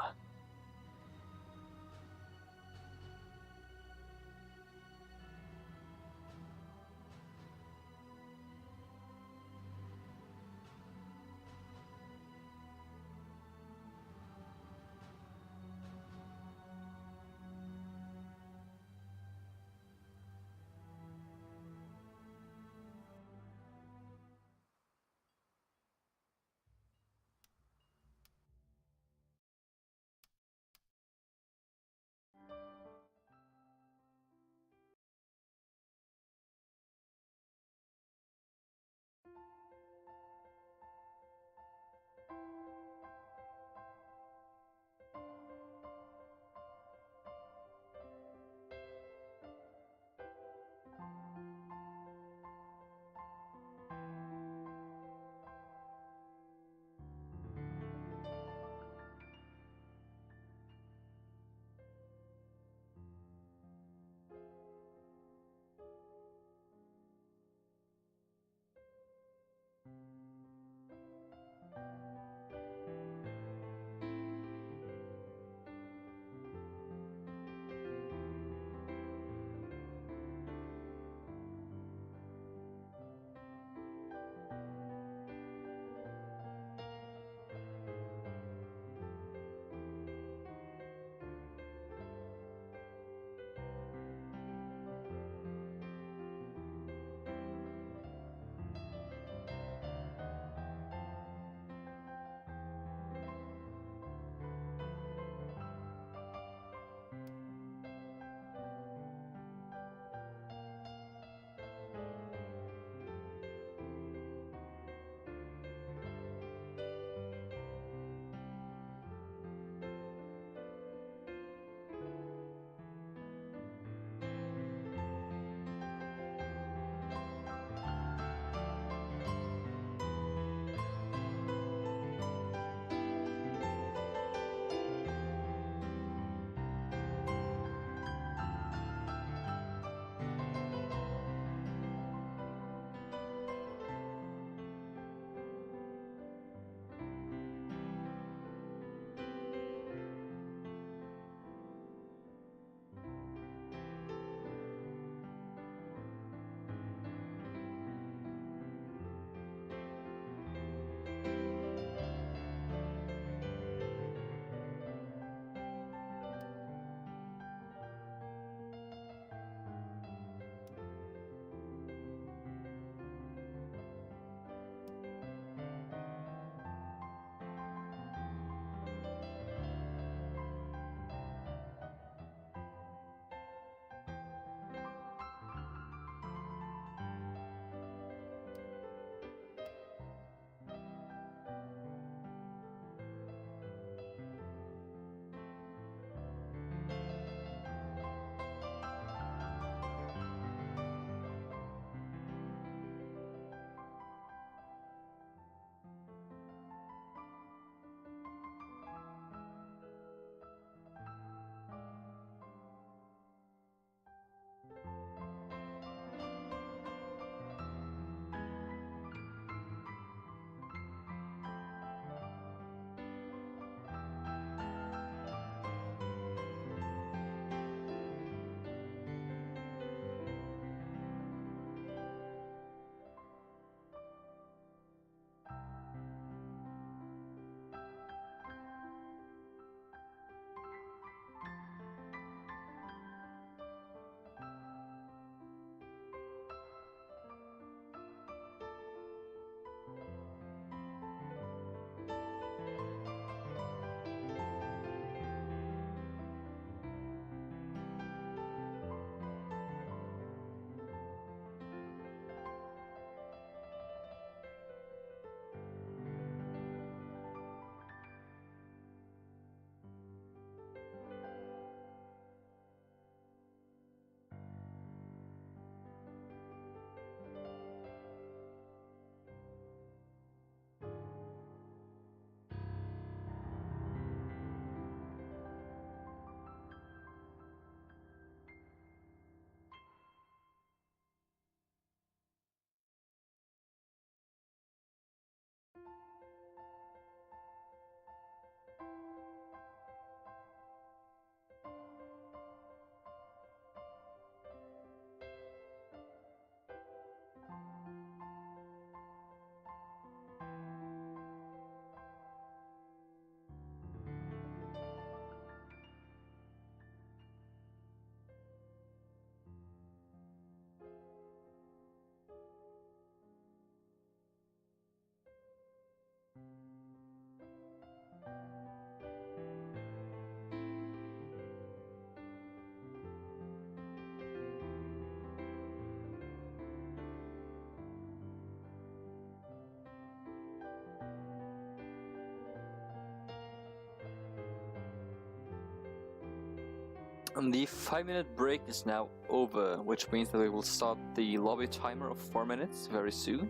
And the 5-minute break is now over, which means that we will start the lobby timer of 4 minutes very soon,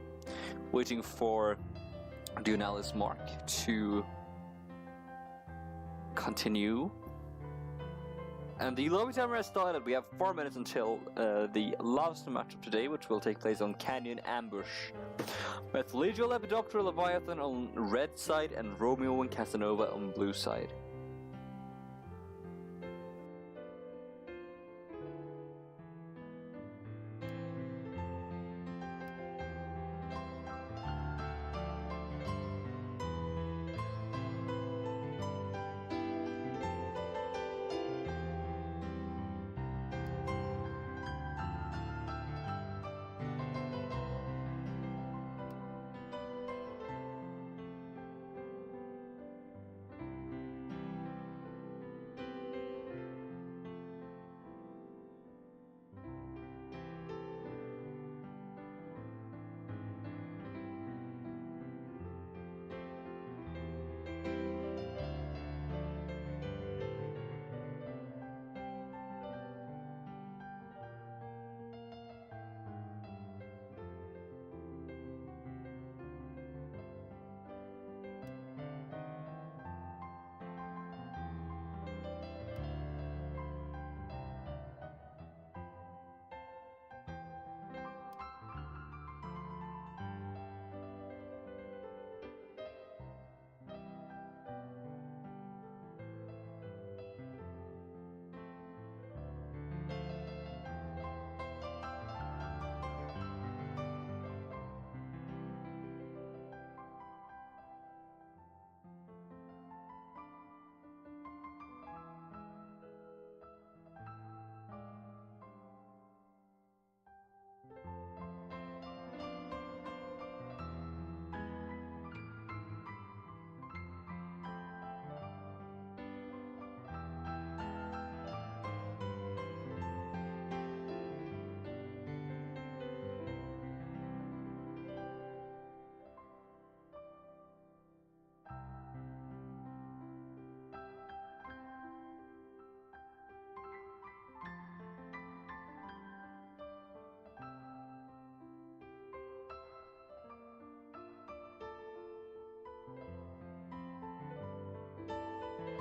waiting for Dunalis Mark to continue. And the lobby timer has started. We have 4 minutes until the last match of today, which will take place on Canyon Ambush. With Legio Lepidoptera Leviathan on red side and Romeo and Casanova on blue side.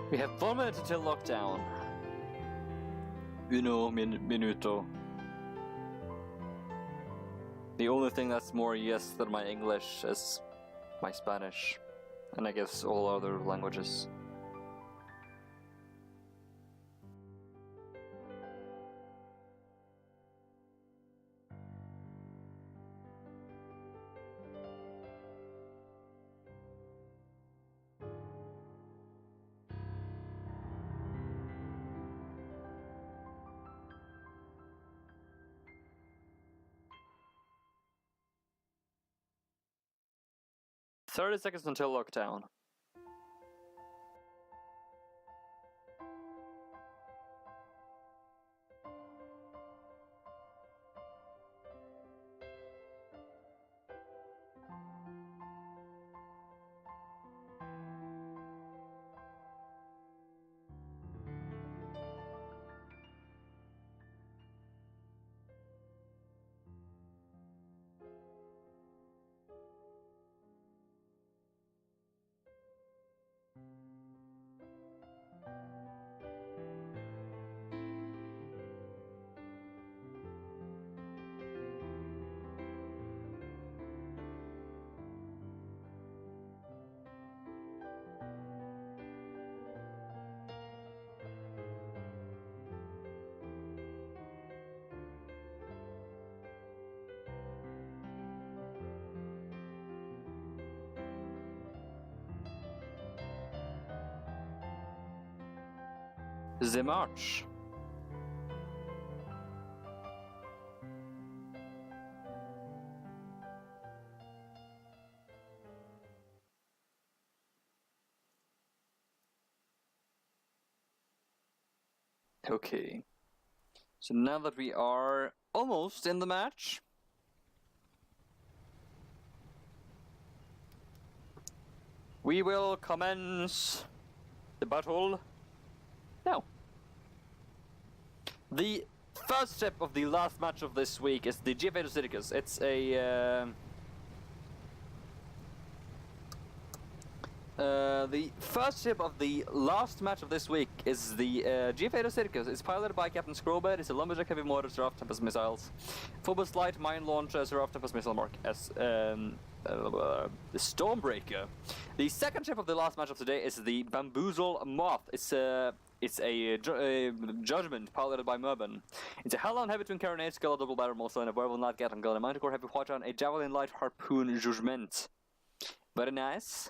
We have 1 minute until lockdown. Uno minuto. The only thing that's more yes than my English is my Spanish, and I guess all other languages. "30 seconds until lockdown." The march. Okay. So now that we are almost in the match, we will commence the battle now. The first ship of the last match of this week is the GFA Dosidicus. It's a... the first ship of the last match of this week is the GFA Dosidicus. It's piloted by Captain Scrowbed. It's a lumberjack heavy mortar, Seraph Tempest missiles, Phobos light mine launcher, Seraph Tempest missile mark as the Stormbreaker. The second ship of the last match of today is the Bamboozle Moth. It's a Judgment piloted by Merben. It's a Hellhound heavy twin carronade, Skull double barrel missile, and a Werewolf not Gatling gun, a Manticore heavy quadron, a Javelin light harpoon Judgment. Very nice.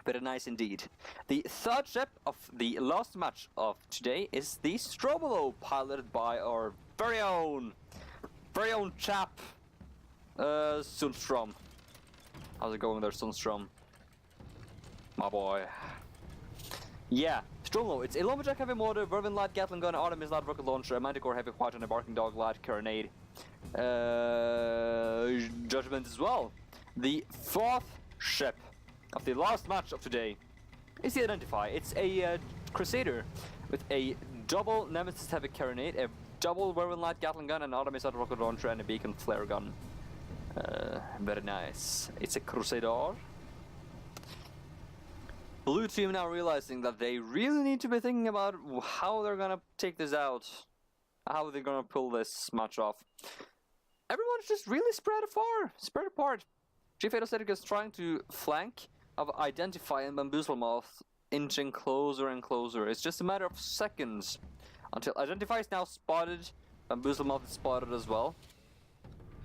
Very nice indeed. The third ship of the last match of today is the Stromolo, piloted by our very own chap, Sundstrom. How's it going there, Sundstrom? My boy. Yeah, Stromolo. It's a lumberjack heavy mortar, Vervin light Gatling gun, Artemis light rocket launcher, a Manticore heavy quadrant, a Barking dog light carronade, Judgment as well. The fourth ship of the last match of today is the Identify. It's a Crusader with a double Nemesis heavy carronade, a double Werewolf light Gatling gun, an Artemis light rocket launcher, and a beacon flare gun. Very nice. It's a Crusader. Blue team now realizing that they really need to be thinking about how they're gonna take this out, how they're gonna pull this match off. Everyone's just really spread apart. GFA Dosidicus trying to flank of Identify and Bamboozle Moth, inching closer and closer. It's just a matter of seconds until Identify is now spotted, Bamboozle Moth is spotted as well.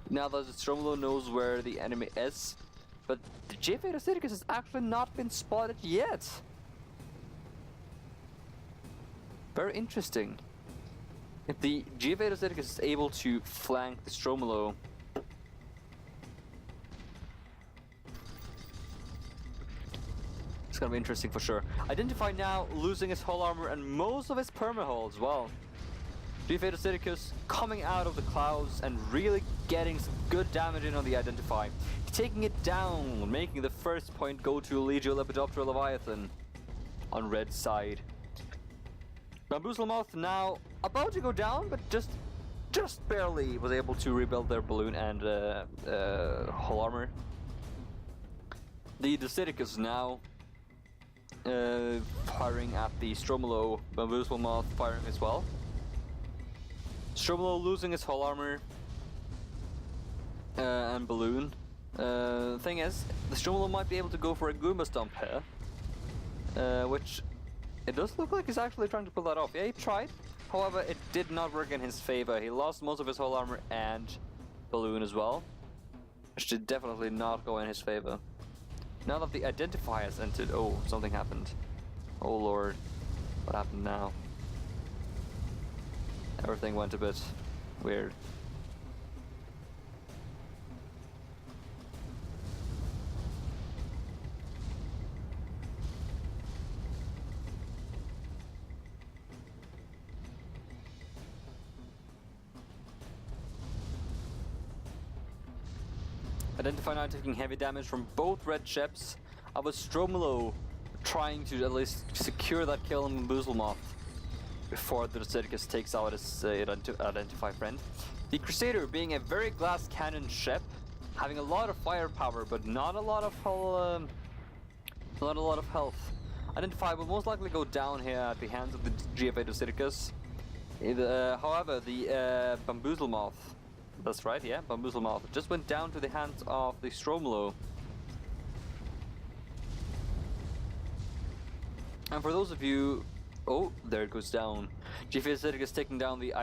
Now that Stromolo knows where the enemy is, but the GFA Dosidicus has actually not been spotted yet. Very interesting. If the GFA Dosidicus is able to flank the Stromolo, it's gonna be interesting for sure. Identify now losing his hull armor and most of his perma-hull as well. GFA Dosidicus coming out of the clouds and really getting some good damage in on the Identify. Taking it down, making the first point go to Legio Lepidoptera Leviathan on red side. Bamboozle Moth now about to go down, but just barely was able to rebuild their balloon and hull armor. The Dosidicus now firing at the Stromolo, Bamboozle Moth firing as well. Stromolo losing his hull armor and balloon. Thing is, the Stromolo might be able to go for a Goomba Stomp here, which it does look like he's actually trying to pull that off. Yeah, he tried. However, it did not work in his favor. He lost most of his hull armor and balloon as well, which did definitely not go in his favor. Now that the Identify has entered, oh, something happened. Oh lord, what happened now? Everything went a bit weird. Identify now taking heavy damage from both red ships. I was Stromolo trying to at least secure that kill on Bamboozle Moth before the Dosidicus takes out his Identify friend. The Crusader being a very glass cannon ship, having a lot of firepower but not a lot of health. Identify will most likely go down here at the hands of the GFA Dosidicus. However, the Bamboozle Moth, that's right, yeah, Bamboozle Moth just went down to the hands of the Stromolo. And for those of you, oh, there it goes down. GFA Dosidicus taking down the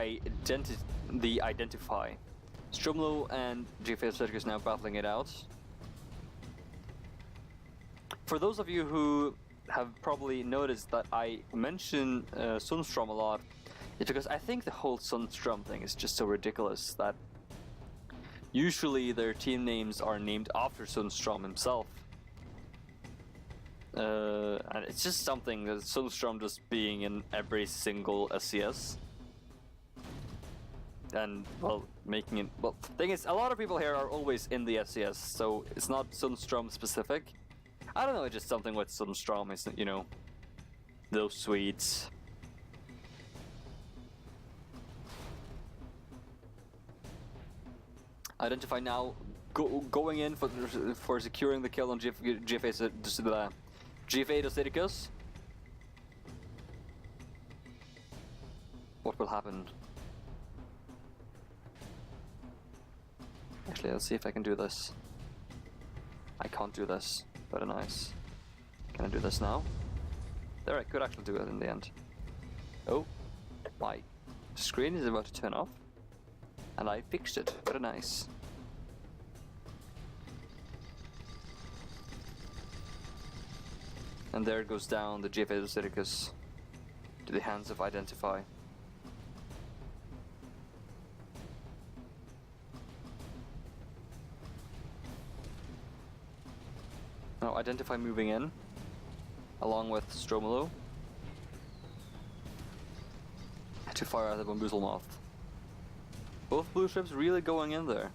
Identify. Stromolo and GFA Dosidicus now battling it out. For those of you who have probably noticed that I mention Sundstrom a lot, it's because I think the whole Sundstrom thing is just so ridiculous that usually their team names are named after Sundstrom himself. And it's just something that Sundstrom just being in every single SCS. And, well, making it... Well, the thing is, a lot of people here are always in the SCS, so it's not Sundstrom specific. I don't know, it's just something with Sundstrom, isn't, you know, those Swedes. Identify now, going in for securing the kill on GFA Dosidicus. What will happen? Actually, let's see if I can do this. I can't do this. Very nice. Can I do this now? There, I could actually do it in the end. Oh, my screen is about to turn off. And I fixed it. Very nice. And there it goes down, the GFA Dosidicus, to the hands of Identify. Now Identify moving in, along with Stromolo, to fire at the Bamboozle Moth. Both blue ships really going in there.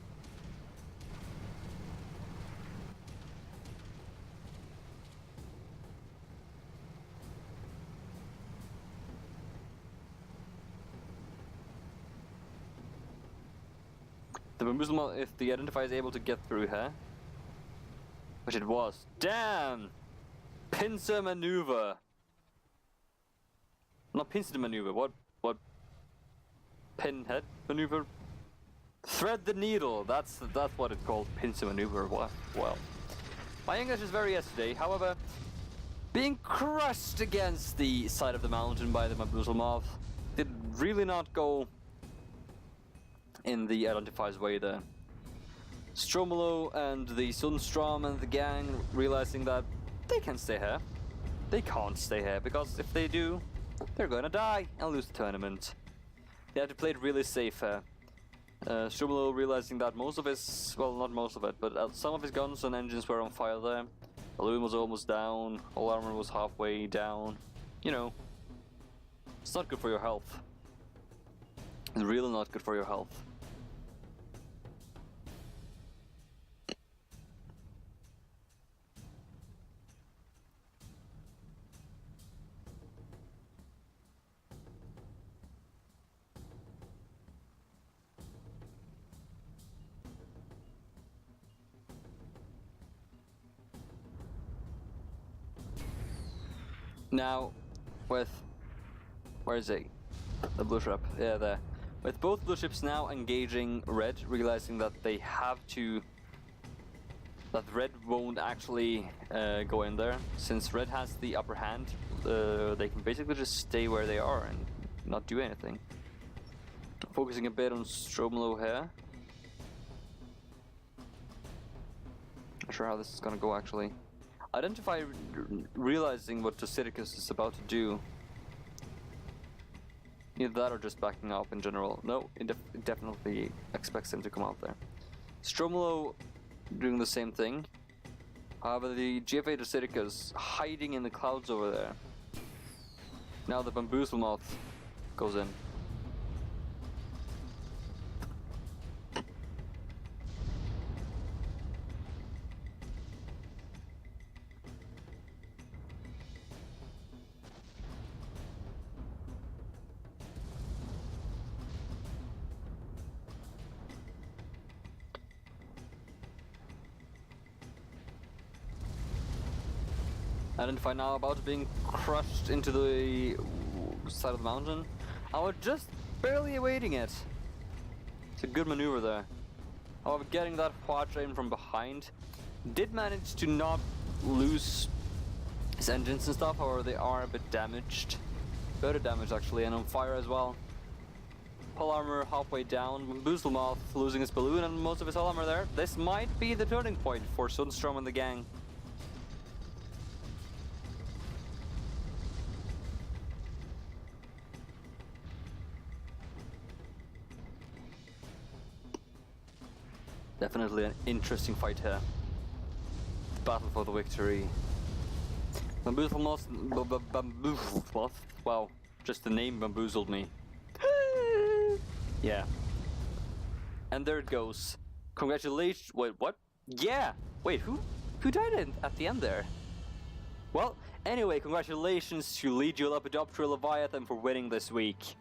The Bamboozle Moth, if the Identify is able to get through here, which it was. Damn! Pincer maneuver. Not pincer maneuver. What? Pinhead maneuver. Thread the needle. That's what it's called. Pincer maneuver. What? Well, my English is very yesterday. However, being crushed against the side of the mountain by the Bamboozle Moth did really not go in the Identify's way there. Stromolo and the Sundstrom and the gang realizing that they can stay here. They can't stay here, because if they do, they're gonna die and lose the tournament. They had to play it really safe here. Stromolo realizing that most of his, well, not most of it, but some of his guns and engines were on fire there. Balloon was almost down, all armor was halfway down. You know, it's not good for your health. It's really not good for your health. Now, with, where is he? The blue ship, yeah, there. With both blue ships now engaging red, realizing that they have to, that red won't actually go in there. Since red has the upper hand, they can basically just stay where they are and not do anything. Focusing a bit on Stromolo here. Not sure how this is gonna go actually. Identify realizing what Dosidicus is about to do. Either that or just backing up in general. No, it definitely expects him to come out there. Stromolo doing the same thing. However, the GFA Dosidicus hiding in the clouds over there. Now the Bamboozle Moth goes in. Identify now about being crushed into the side of the mountain. I was just barely awaiting it. It's a good maneuver there. However, getting that quadrant from behind did manage to not lose his engines and stuff, however they are a bit damaged. Better damaged actually, and on fire as well. Hull armor halfway down, Bamboozle Moth losing his balloon and most of his hull armor there. This might be the turning point for Sundstrom and the gang. Definitely an interesting fight here. The battle for the victory. Bamboozle Moth, wow, just the name bamboozled me. Yeah. And there it goes. Congratulations. Wait, what? Yeah. Wait, who died at the end there? Well, anyway, congratulations to Legio Lepidoptera Leviathan for winning this week.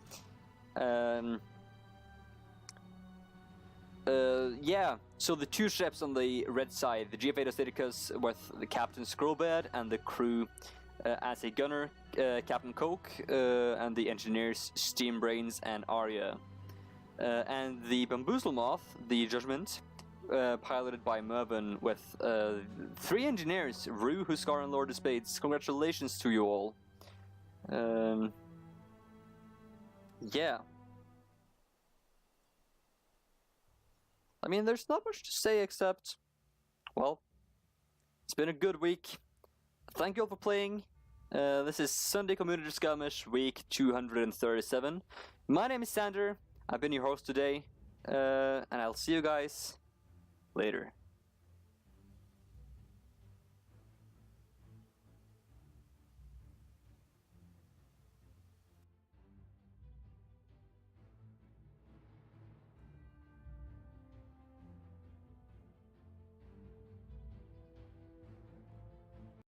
Yeah, so the two ships on the red side, the GFA Doceticus with the Captain Scrowbed and the crew as a gunner, Captain Coke, and the engineers Steambrains and Arya. And the Bamboozle Moth, the Judgment, piloted by Mervyn with 3 engineers, Rue, Huskar, and Lord of Spades. Congratulations to you all. Yeah. I mean, there's not much to say except, well, it's been a good week. Thank you all for playing. This is Sunday Community Skirmish, week 237. My name is Sander. I've been your host today, and I'll see you guys later.